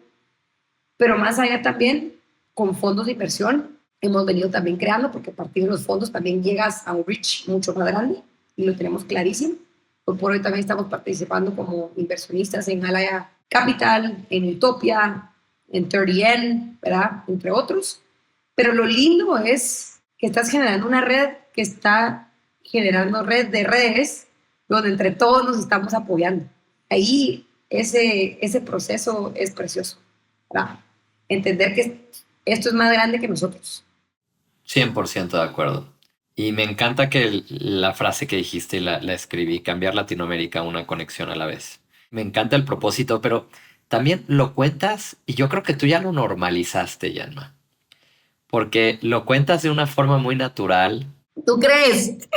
pero más allá también con fondos de inversión hemos venido también creando, porque a partir de los fondos también llegas a un reach mucho más grande y lo tenemos clarísimo. Hoy por hoy también estamos participando como inversionistas en Alaya Capital, en Utopia, en 30N, ¿verdad? Entre otros. Pero lo lindo es que estás generando una red que está generando red de redes donde entre todos nos estamos apoyando. Ahí ese proceso es precioso, ¿verdad? Entender que esto es más grande que nosotros. 100% de acuerdo. Y me encanta que la frase que dijiste, la escribí, cambiar Latinoamérica una conexión a la vez. Me encanta el propósito, pero también lo cuentas y yo creo que tú ya lo normalizaste, Yanma, porque lo cuentas de una forma muy natural. ¿Tú crees?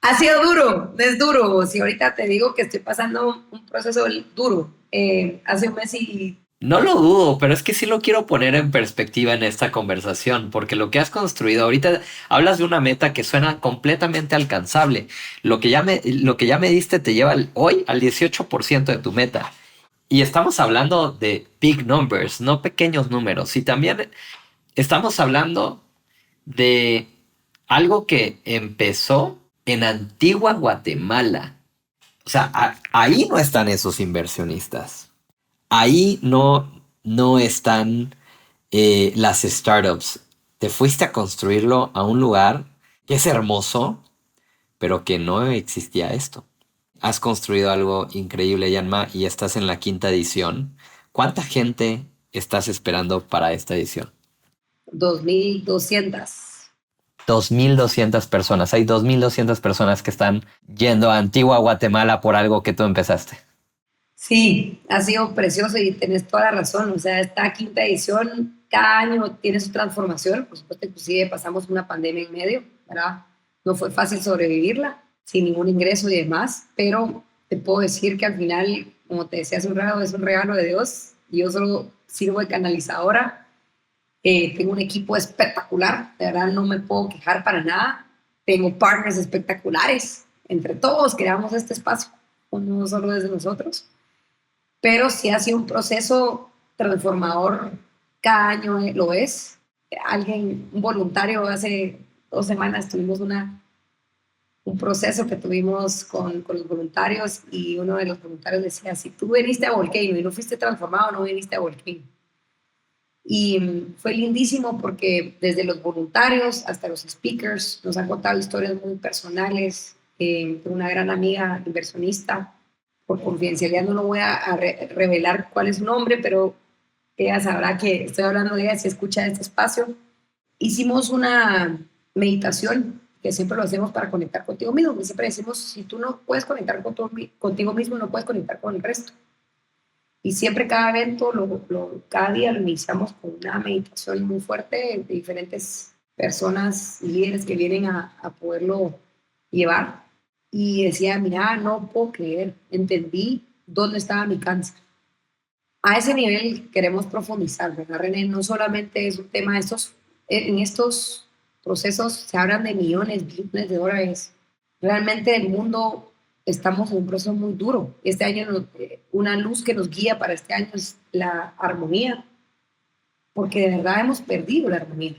Ha sido duro, es duro. Si ahorita te digo que estoy pasando un proceso duro, hace un mes y... No lo dudo, pero es que sí lo quiero poner en perspectiva en esta conversación, porque lo que has construido ahorita, hablas de una meta que suena completamente alcanzable. Lo que ya me diste te lleva hoy al 18% de tu meta. Y estamos hablando de big numbers, no pequeños números. Y también estamos hablando de algo que empezó en Antigua Guatemala. O sea, ahí no están esos inversionistas. Ahí no están las startups. Te fuiste a construirlo a un lugar que es hermoso, pero que no existía esto. Has construido algo increíble, Yanma, y estás en la 5ª edición. ¿Cuánta gente estás esperando para esta edición? 2,200. 2,200 personas. Hay 2,200 personas que están yendo a Antigua Guatemala por algo que tú empezaste. Sí, ha sido precioso y tenés toda la razón. O sea, esta quinta edición cada año tiene su transformación. Por supuesto, inclusive pasamos una pandemia en medio, ¿verdad? No fue fácil sobrevivirla, sin ningún ingreso y demás, pero te puedo decir que al final, como te decía hace un rato, es un regalo de Dios. Y yo solo sirvo de canalizadora. Tengo un equipo espectacular, de verdad no me puedo quejar para nada. Tengo partners espectaculares. Entre todos creamos este espacio, no solo desde nosotros, pero sí ha sido un proceso transformador, cada año lo es. Un voluntario, hace 2 semanas tuvimos un proceso que tuvimos con los voluntarios y uno de los voluntarios decía, si tú viniste a Volcano y no fuiste transformado, no viniste a Volcano. Y fue lindísimo porque desde los voluntarios hasta los speakers nos han contado historias muy personales. Una gran amiga inversionista, por confidencialidad no lo voy a revelar cuál es su nombre, pero ella sabrá que estoy hablando de ella si escucha este espacio. Hicimos una meditación que siempre lo hacemos para conectar contigo mismo, que siempre decimos, si tú no puedes conectar contigo mismo, no puedes conectar con el resto. Y siempre cada evento, cada día lo iniciamos con una meditación muy fuerte de diferentes personas y líderes que vienen a poderlo llevar. Y decía, mira, no puedo creer, entendí dónde estaba mi cáncer. A ese nivel queremos profundizar, ¿verdad, René? No solamente es un tema de en estos procesos se hablan de millones, billones de dólares. Realmente el mundo estamos en un proceso muy duro. Este año, una luz que nos guía para este año es la armonía, porque de verdad hemos perdido la armonía.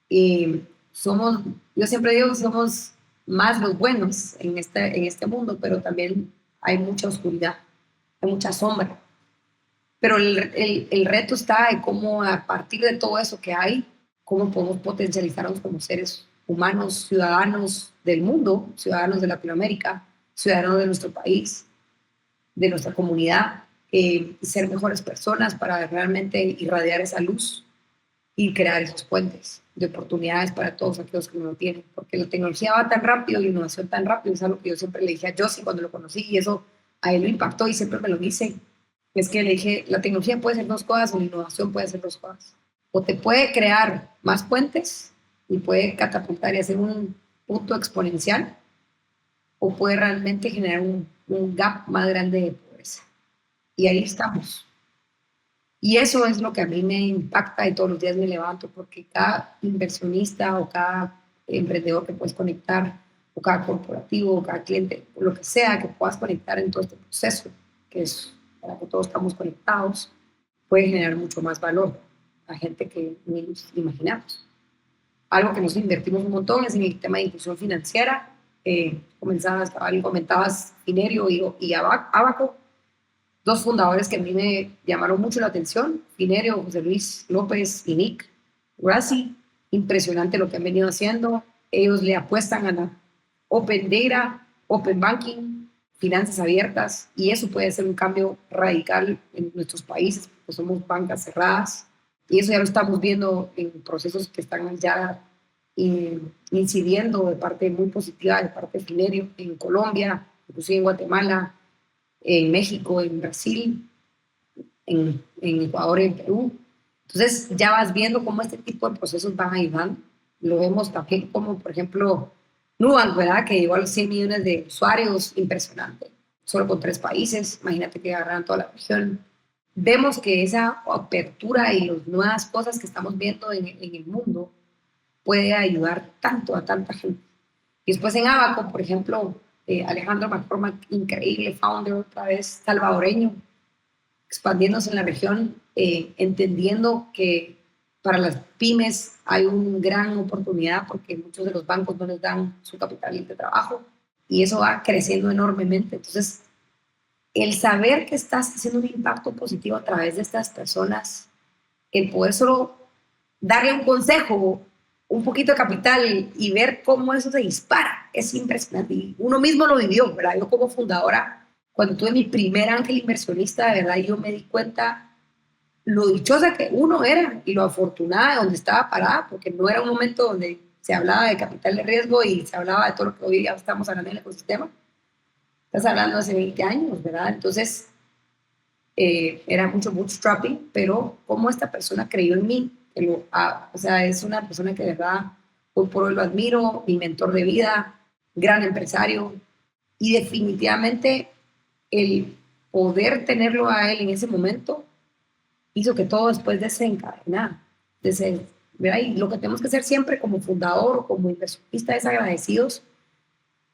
Y somos, yo siempre digo que somos más los buenos en este mundo, pero también hay mucha oscuridad, hay mucha sombra. Pero el reto está en cómo a partir de todo eso que hay, cómo podemos potencializarnos como seres humanos, ciudadanos del mundo, ciudadanos de Latinoamérica, ciudadanos de nuestro país, de nuestra comunidad, ser mejores personas para realmente irradiar esa luz y crear esos puentes de oportunidades para todos aquellos que no lo tienen. Porque la tecnología va tan rápido y la innovación tan rápido, es algo que yo siempre le dije a Josie cuando lo conocí y eso a él lo impactó y siempre me lo dice. Es que le dije, la tecnología puede ser dos cosas o la innovación puede ser dos cosas. O te puede crear más puentes y puede catapultar y hacer un punto exponencial, o puede realmente generar un gap más grande de pobreza. Y ahí estamos. Y eso es lo que a mí me impacta y todos los días me levanto, porque cada inversionista o cada emprendedor que puedes conectar, o cada corporativo, o cada cliente, o lo que sea que puedas conectar en todo este proceso, que es para que todos estamos conectados, puede generar mucho más valor a gente que ni nos imaginamos. Algo que nos invertimos un montón es en el tema de inclusión financiera. Comentabas Finerio y Abaco, dos fundadores que a mí me llamaron mucho la atención, Finerio, José Luis López y Nick Grassi. Impresionante lo que han venido haciendo. Ellos le apuestan a la Open Data, Open Banking, finanzas abiertas, y eso puede ser un cambio radical en nuestros países, porque somos bancas cerradas, y eso ya lo estamos viendo en procesos que están ya incidiendo de parte muy positiva de parte de Finerio en Colombia, inclusive en Guatemala, en México, en Brasil, en Ecuador, en Perú. Entonces ya vas viendo cómo este tipo de procesos van ayudando. Lo vemos también como, por ejemplo, Nubank, ¿verdad? Que llegó a los 100 millones de usuarios, impresionante. Solo con 3 países, imagínate que agarran toda la región. Vemos que esa apertura y las nuevas cosas que estamos viendo en el mundo puede ayudar tanto a tanta gente. Y después en Abaco, por ejemplo, Alejandro McCormack, increíble founder, otra vez salvadoreño, expandiéndose en la región, entendiendo que para las pymes hay una gran oportunidad porque muchos de los bancos no les dan su capital de trabajo y eso va creciendo enormemente. Entonces, el saber que estás haciendo un impacto positivo a través de estas personas, el poder solo darle un consejo, un poquito de capital y ver cómo eso se dispara, es impresionante. Y uno mismo lo vivió, ¿verdad? Yo como fundadora, cuando tuve mi primer ángel inversionista, de verdad, yo me di cuenta lo dichosa que uno era y lo afortunada de donde estaba parada, porque no era un momento donde se hablaba de capital de riesgo y se hablaba de todo lo que hoy ya estamos hablando en el ecosistema. Estás hablando hace 20 años, ¿verdad? Entonces, era mucho bootstrapping, pero como esta persona creyó en mí, o sea, es una persona que de verdad hoy por hoy lo admiro, mi mentor de vida, gran empresario, y definitivamente el poder tenerlo a él en ese momento hizo que todo después desencadenara. ¿Verdad? Y lo que tenemos que hacer siempre como fundador o como inversionista es agradecidos.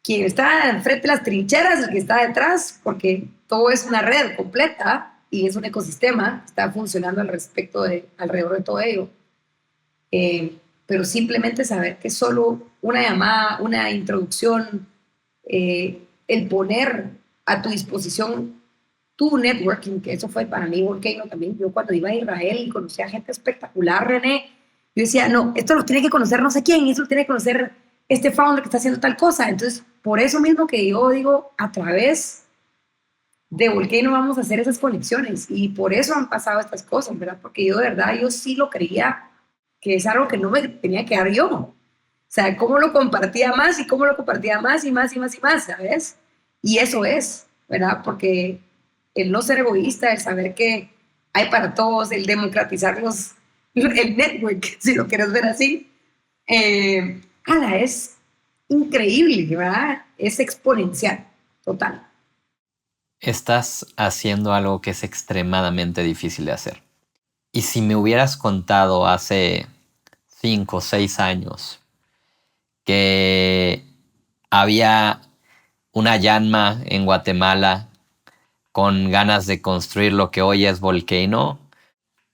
Quien está enfrente de las trincheras, el que está detrás, porque todo es una red completa y es un ecosistema, está funcionando alrededor de todo ello. Pero simplemente saber que solo una llamada, una introducción, el poner a tu disposición tu networking, que eso fue para mí Volcano también. Yo cuando iba a Israel y conocía gente espectacular, René, yo decía, no, esto lo tiene que conocer no sé quién, esto lo tiene que conocer este founder que está haciendo tal cosa. Entonces, por eso mismo que yo digo, a través de Volcano vamos a hacer esas conexiones y por eso han pasado estas cosas, ¿verdad? Porque yo de verdad, yo sí lo creía que es algo que no me tenía que dar yo. O sea, cómo lo compartía más y cómo lo compartía más y más y más y más, ¿sabes? Y eso es, ¿verdad? Porque el no ser egoísta, el saber que hay para todos, el democratizar el network, si lo quieres ver así, es increíble, ¿verdad? Es exponencial, total. Estás haciendo algo que es extremadamente difícil de hacer. Y si me hubieras contado hace 5 o 6 años que había una Yanma en Guatemala con ganas de construir lo que hoy es Volcano,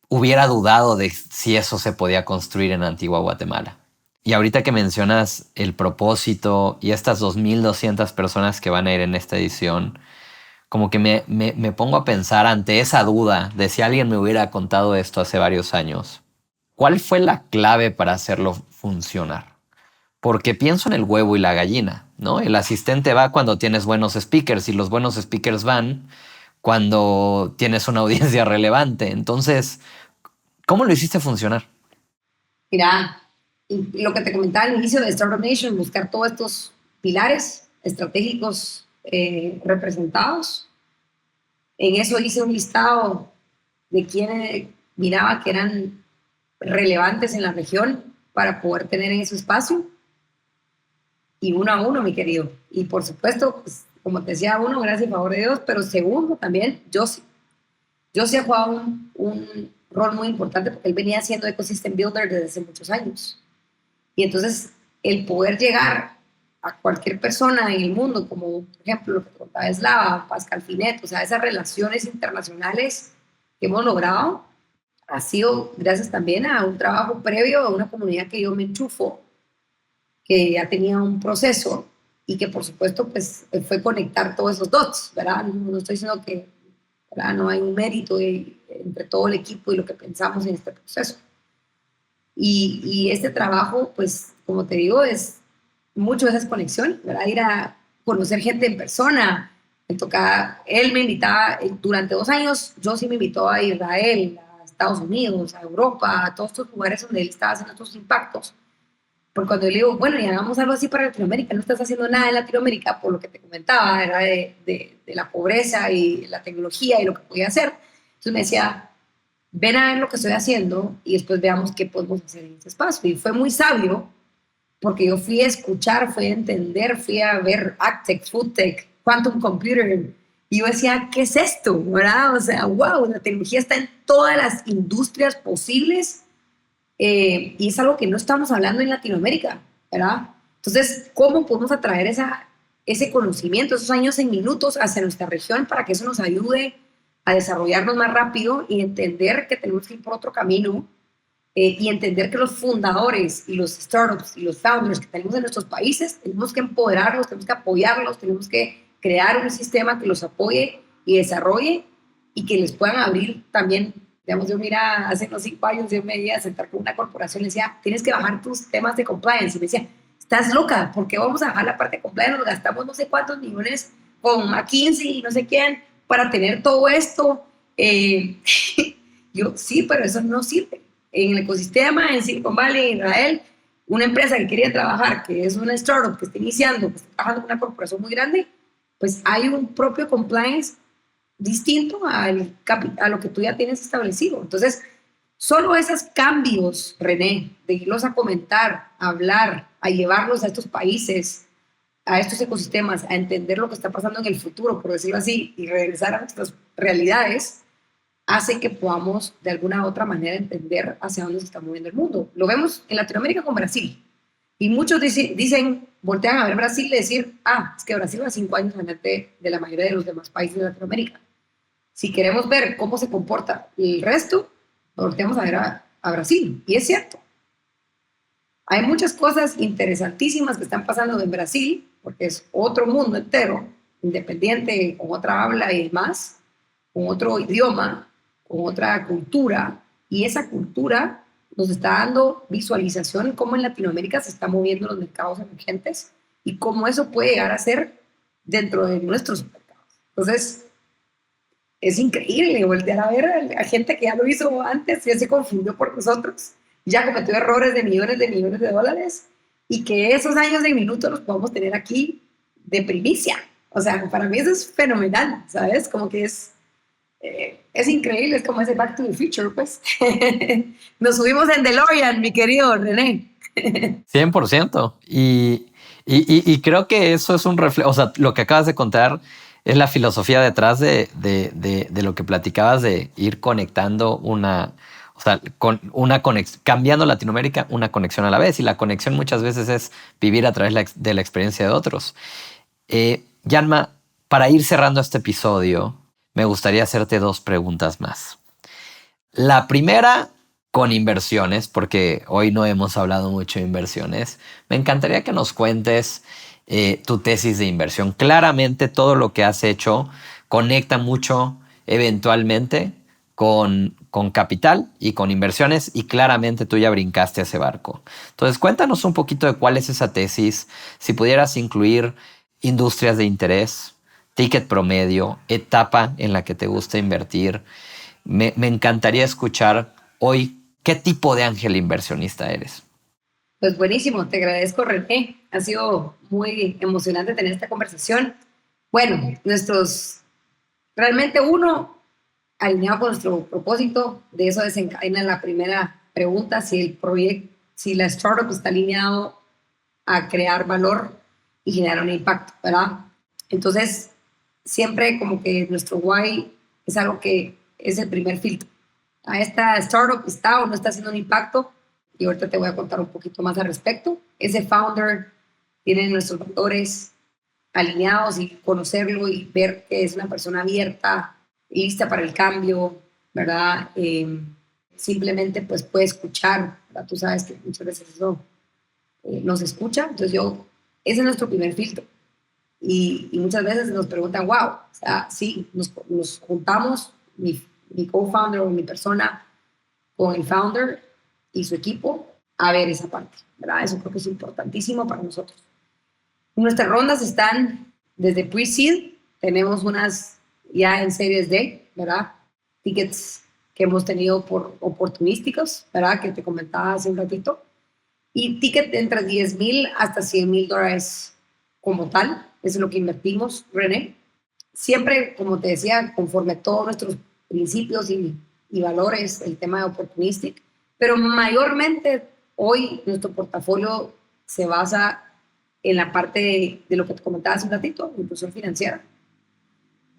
hubiera dudado de si eso se podía construir en Antigua Guatemala. Y ahorita que mencionas el propósito y estas 2.200 personas que van a ir en esta edición, como que me pongo a pensar ante esa duda de si alguien me hubiera contado esto hace varios años. ¿Cuál fue la clave para hacerlo funcionar? Porque pienso en el huevo y la gallina, ¿no? El asistente va cuando tienes buenos speakers y los buenos speakers van cuando tienes una audiencia relevante. Entonces, ¿cómo lo hiciste funcionar? Mira, y lo que te comentaba al inicio de Startup Nation, buscar todos estos pilares estratégicos representados. En eso hice un listado de quienes miraba que eran relevantes en la región para poder tener en ese espacio. Y uno a uno, mi querido. Y por supuesto, pues, como te decía, uno, gracias a favor de Dios, pero segundo también, Josie. Josie ha jugado un rol muy importante porque él venía siendo ecosystem builder desde hace muchos años. Y entonces, el poder llegar a cualquier persona en el mundo, como por ejemplo lo que te contaba Slava, Pascal Finet, o sea, esas relaciones internacionales que hemos logrado, ha sido gracias también a un trabajo previo a una comunidad que yo me enchufo, que ya tenía un proceso y que por supuesto pues fue conectar todos esos dots, ¿verdad? No estoy diciendo que, ¿verdad? No hay un mérito entre todo el equipo y lo que pensamos en este proceso. Y este trabajo, pues, como te digo, es mucho de esas conexiones, ¿verdad? Ir a conocer gente en persona. Me tocaba, él me invitaba, durante 2 años, yo sí me invitó a Israel, a Estados Unidos, a Europa, a todos estos lugares donde él estaba haciendo estos impactos. Porque cuando yo le digo, bueno, y hagamos algo así para Latinoamérica, no estás haciendo nada en Latinoamérica, por lo que te comentaba, era de la pobreza y la tecnología y lo que podía hacer. Entonces me decía, ven a ver lo que estoy haciendo y después veamos qué podemos hacer en este espacio. Y fue muy sabio porque yo fui a escuchar, fui a entender, fui a ver AgTech, FoodTech, Quantum Computer. Y yo decía, ¿qué es esto? ¿Verdad? O sea, wow, la tecnología está en todas las industrias posibles y es algo que no estamos hablando en Latinoamérica, ¿verdad? Entonces, ¿cómo podemos atraer ese conocimiento, esos años en minutos hacia nuestra región para que eso nos ayude a desarrollarnos más rápido y entender que tenemos que ir por otro camino y entender que los fundadores y los startups y los founders que tenemos en nuestros países tenemos que empoderarlos, tenemos que apoyarlos, tenemos que crear un sistema que los apoye y desarrolle y que les puedan abrir también. Digamos, yo mira, hace unos 5 años yo me iba a sentar con una corporación y le decía, tienes que bajar tus temas de compliance. Y me decía, estás loca, ¿por qué vamos a bajar la parte de compliance? Nos gastamos no sé cuántos millones con McKinsey y no sé quién para tener todo esto. Yo, sí, pero eso no sirve. En el ecosistema, en Silicon Valley, en Israel, una empresa que quería trabajar, que es una startup que está iniciando, que está trabajando con una corporación muy grande, pues hay un propio compliance distinto a lo que tú ya tienes establecido. Entonces, solo esos cambios, René, de irlos a comentar, a hablar, a llevarlos a estos países, a estos ecosistemas, a entender lo que está pasando en el futuro, por decirlo así, y regresar a nuestras realidades, hace que podamos de alguna u otra manera entender hacia dónde se está moviendo el mundo. Lo vemos en Latinoamérica con Brasil. Y muchos dicen, voltean a ver Brasil y decir, es que Brasil va 5 años adelante de la mayoría de los demás países de Latinoamérica. Si queremos ver cómo se comporta el resto, volteamos a ver a Brasil. Y es cierto. Hay muchas cosas interesantísimas que están pasando en Brasil, porque es otro mundo entero, independiente, con otra habla y demás, con otro idioma, con otra cultura, y esa cultura nos está dando visualización en cómo en Latinoamérica se están moviendo los mercados emergentes y cómo eso puede llegar a ser dentro de nuestros mercados. Entonces, es increíble voltear a ver a gente que ya lo hizo antes, ya se confundió por nosotros, ya cometió errores de millones de dólares y que esos años de minutos los podemos tener aquí de primicia. O sea, para mí eso es fenomenal, ¿sabes? Como que es increíble, es como ese Back to the Future, pues. Nos subimos en DeLorean, mi querido René. 100%. Y creo que eso es un reflejo, o sea, lo que acabas de contar es la filosofía detrás de lo que platicabas de ir conectando o sea, cambiando Latinoamérica, una conexión a la vez. Y la conexión muchas veces es vivir a través de la experiencia de otros. Yanma, para ir cerrando este episodio, me gustaría hacerte 2 preguntas más. La primera, con inversiones, porque hoy no hemos hablado mucho de inversiones. Me encantaría que nos cuentes tu tesis de inversión. Claramente todo lo que has hecho conecta mucho eventualmente con capital y con inversiones, y claramente tú ya brincaste a ese barco. Entonces cuéntanos un poquito de cuál es esa tesis, si pudieras incluir industrias de interés, ticket promedio, etapa en la que te gusta invertir. Me encantaría escuchar hoy qué tipo de ángel inversionista eres. Pues buenísimo, te agradezco, René. Ha sido muy emocionante tener esta conversación. Bueno, realmente uno, alineado con nuestro propósito, de eso desencadena la primera pregunta, si la startup está alineado a crear valor y generar un impacto, ¿verdad? Entonces, siempre como que nuestro why es algo que es el primer filtro. A esta startup está o no está haciendo un impacto, y ahorita te voy a contar un poquito más al respecto. Ese founder tiene nuestros valores alineados y conocerlo y ver que es una persona abierta, lista para el cambio, ¿verdad? Simplemente pues puede escuchar, ¿verdad? Tú sabes que muchas veces eso nos escucha, entonces ese es nuestro primer filtro. Y muchas veces nos preguntan, wow, o sea, sí, nos juntamos, mi co-founder o mi persona, con el founder y su equipo a ver esa parte, ¿verdad? Eso creo que es importantísimo para nosotros. Nuestras rondas están desde pre-seed, tenemos unas ya en series D, ¿verdad? Tickets que hemos tenido por oportunísticos, ¿verdad? Que te comentaba hace un ratito. Y ticket entre 10,000 hasta $100,000 como tal, eso es lo que invertimos, René. Siempre, como te decía, conforme a todos nuestros principios y valores, el tema de opportunistic, pero mayormente hoy nuestro portafolio se basa en la parte de lo que te comentaba hace un ratito, inclusión financiera.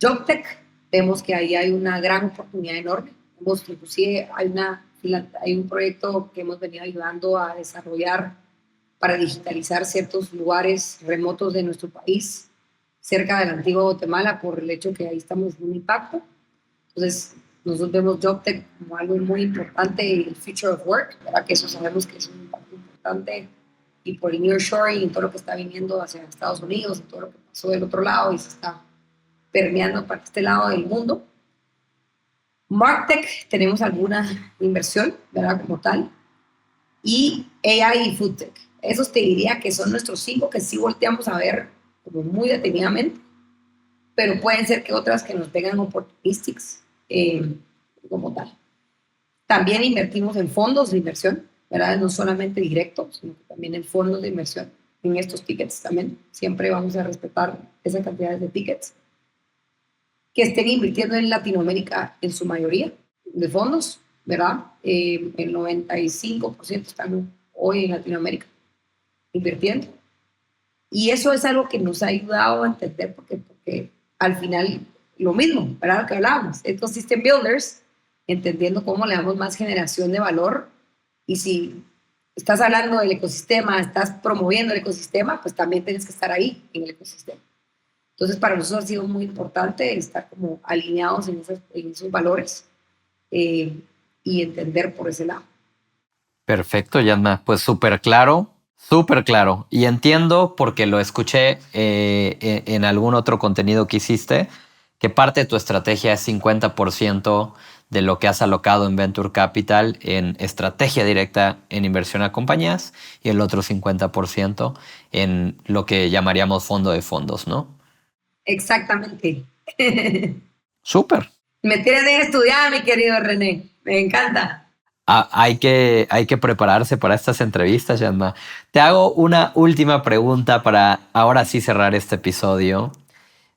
JobTech, vemos que ahí hay una gran oportunidad enorme. Inclusive hay un proyecto que hemos venido ayudando a desarrollar para digitalizar ciertos lugares remotos de nuestro país, cerca de la antigua Guatemala, por el hecho que ahí estamos en un impacto. Entonces, nosotros vemos JobTech como algo muy importante y el future of work, ¿verdad? Que eso sabemos que es un impacto importante, y por el nearshoring y todo lo que está viniendo hacia Estados Unidos y todo lo que pasó del otro lado y se está permeando para este lado del mundo. MarkTech, tenemos alguna inversión, ¿verdad? Como tal. Y AI y FoodTech. Esos te diría que son nuestros 5 que sí volteamos a ver como muy detenidamente, pero pueden ser que otras que nos vengan opportunistics como tal. También invertimos en fondos de inversión, ¿verdad? No solamente directos, sino que también en fondos de inversión. En estos tickets también siempre vamos a respetar esa cantidad de tickets. que estén invirtiendo en Latinoamérica en su mayoría de fondos, ¿verdad? El 95% están hoy en Latinoamérica invirtiendo. Y eso es algo que nos ha ayudado a entender, porque al final lo mismo, ¿verdad? Lo que hablábamos, estos system builders, entendiendo cómo le damos más generación de valor. Y si estás hablando del ecosistema, estás promoviendo el ecosistema, pues también tienes que estar ahí en el ecosistema. Entonces, para nosotros ha sido muy importante estar como alineados en esos valores y entender por ese lado. Perfecto, Yanma. Pues súper claro, súper claro. Y entiendo, porque lo escuché en algún otro contenido que hiciste, que parte de tu estrategia es 50% de lo que has alocado en Venture Capital en estrategia directa en inversión a compañías y el otro 50% en lo que llamaríamos fondo de fondos, ¿no? Exactamente. Súper. Me tienes bien estudiada, mi querido René. Me encanta. Hay que prepararse para estas entrevistas, Yanma. Te hago una última pregunta para ahora sí cerrar este episodio.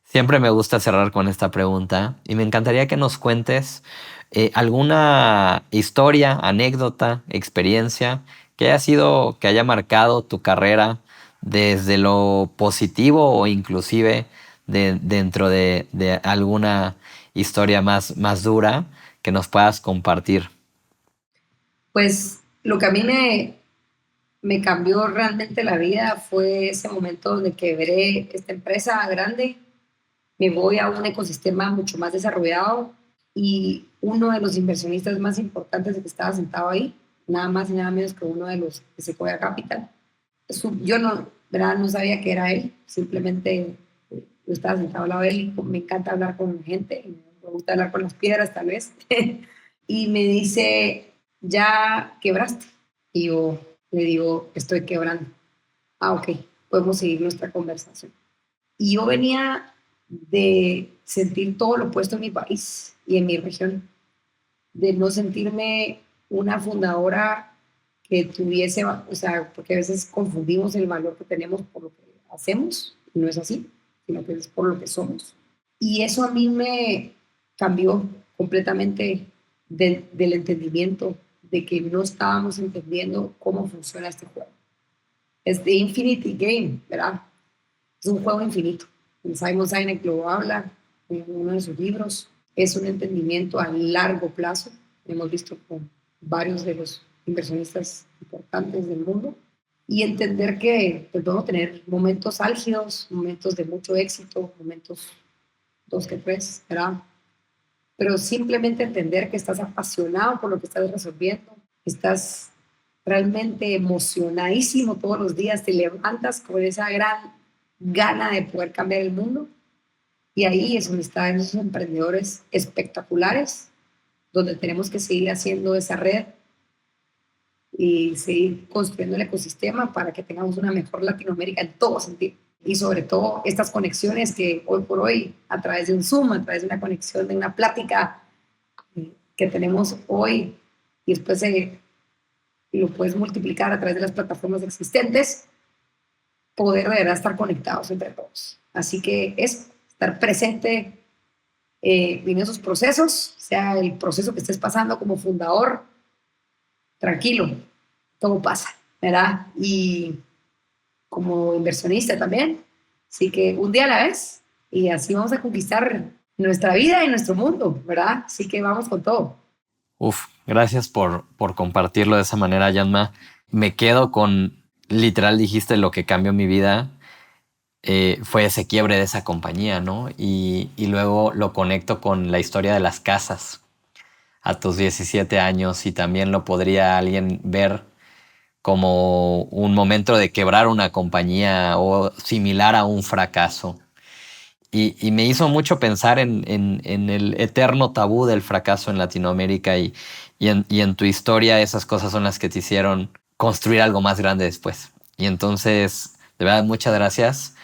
Siempre me gusta cerrar con esta pregunta y me encantaría que nos cuentes alguna historia, anécdota, experiencia que haya marcado tu carrera desde lo positivo o inclusive dentro de alguna historia más dura que nos puedas compartir. Pues lo que a mí me cambió realmente la vida fue ese momento donde quebré esta empresa grande, me voy a un ecosistema mucho más desarrollado y uno de los inversionistas más importantes que estaba sentado ahí, nada más y nada menos que uno de los de Sequoia Capital. Yo no, ¿verdad? No sabía que era él, simplemente yo estaba sentado al lado de él y me encanta hablar con gente, me gusta hablar con las piedras tal vez, y me dice, ya quebraste. Y yo le digo, estoy quebrando. Ah, ok, podemos seguir nuestra conversación. Y yo venía de sentir todo lo opuesto en mi país y en mi región, de no sentirme una fundadora que tuviese, o sea, porque a veces confundimos el valor que tenemos por lo que hacemos, y no es así, sino que es por lo que somos. Y eso a mí me cambió completamente del entendimiento de que no estábamos entendiendo cómo funciona este juego. Es de Infinity Game, ¿verdad? Es un juego infinito. Simon Sinek lo habla en uno de sus libros. Es un entendimiento a largo plazo. Hemos visto con varios de los inversionistas importantes del mundo. Y entender que pues, vamos a tener momentos álgidos, momentos de mucho éxito, momentos dos que tres, ¿verdad? Pero simplemente entender que estás apasionado por lo que estás resolviendo, estás realmente emocionadísimo todos los días, te levantas con esa gran gana de poder cambiar el mundo. Y ahí es donde están esos emprendedores espectaculares, donde tenemos que seguir haciendo esa red y seguir construyendo el ecosistema para que tengamos una mejor Latinoamérica en todo sentido. Y sobre todo estas conexiones que hoy por hoy, a través de un Zoom, a través de una conexión, de una plática que tenemos hoy, y después lo puedes multiplicar a través de las plataformas existentes, poder de verdad estar conectados entre todos. Así que es estar presente en esos procesos, sea el proceso que estés pasando como fundador, tranquilo, todo pasa, ¿verdad? Y como inversionista también. Así que un día a la vez y así vamos a conquistar nuestra vida y nuestro mundo, ¿verdad? Así que vamos con todo. Uf, gracias por compartirlo de esa manera, Yanma. Me quedo con, literal dijiste lo que cambió mi vida, fue ese quiebre de esa compañía, ¿no? Y luego lo conecto con la historia de las casas a tus 17 años y también lo podría alguien ver como un momento de quebrar una compañía o similar a un fracaso. Y me hizo mucho pensar en el eterno tabú del fracaso en Latinoamérica y en tu historia esas cosas son las que te hicieron construir algo más grande después. Y entonces, de verdad, muchas gracias.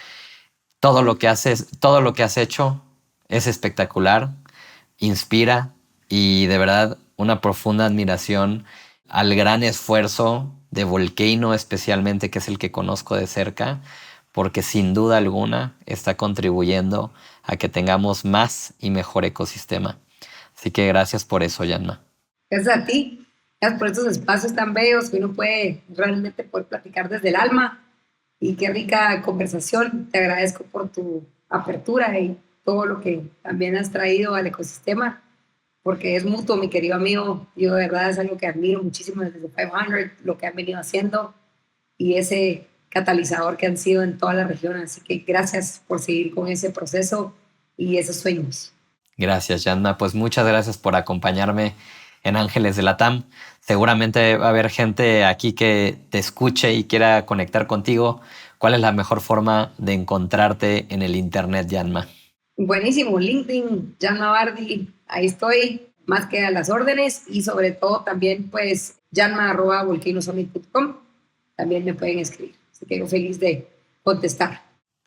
Todo lo que haces, todo lo que has hecho es espectacular, inspira y de verdad una profunda admiración al gran esfuerzo de Volcano especialmente, que es el que conozco de cerca, porque sin duda alguna está contribuyendo a que tengamos más y mejor ecosistema. Así que gracias por eso, Yanma. Gracias a ti, gracias por estos espacios tan bellos que uno puede realmente poder platicar desde el alma. Y qué rica conversación. Te agradezco por tu apertura y todo lo que también has traído al ecosistema, porque es mutuo, mi querido amigo. Yo de verdad es algo que admiro muchísimo desde 500, lo que han venido haciendo y ese catalizador que han sido en toda la región. Así que gracias por seguir con ese proceso y esos sueños. Gracias, Yanma. Pues muchas gracias por acompañarme en Ángeles de la TAM. Seguramente va a haber gente aquí que te escuche y quiera conectar contigo. ¿Cuál es la mejor forma de encontrarte en el internet, Yanma? Buenísimo, LinkedIn, Janma Bardi, ahí estoy, más que a las órdenes y sobre todo también pues janma@volcanosummit.com, también me pueden escribir, así que yo feliz de contestar.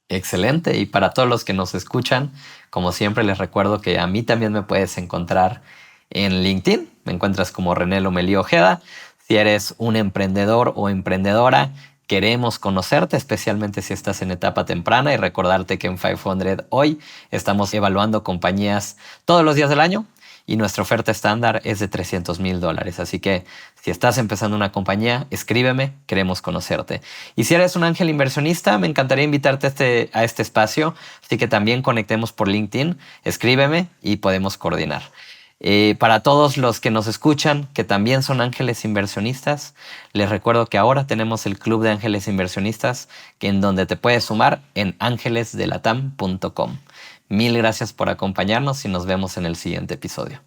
Excelente. Y para todos los que nos escuchan, como siempre les recuerdo que a mí también me puedes encontrar en LinkedIn. Me encuentras como René Lomelí Ojeda. Si eres un emprendedor o emprendedora, queremos conocerte, especialmente si estás en etapa temprana, y recordarte que en 500 hoy estamos evaluando compañías todos los días del año y nuestra oferta estándar es de $300,000. Así que si estás empezando una compañía, escríbeme, queremos conocerte. Y si eres un ángel inversionista, me encantaría invitarte a este espacio, así que también conectemos por LinkedIn, escríbeme y podemos coordinar. Para todos los que nos escuchan, que también son ángeles inversionistas, les recuerdo que ahora tenemos el Club de Ángeles Inversionistas, en donde te puedes sumar en angelesdelatam.com. Mil gracias por acompañarnos y nos vemos en el siguiente episodio.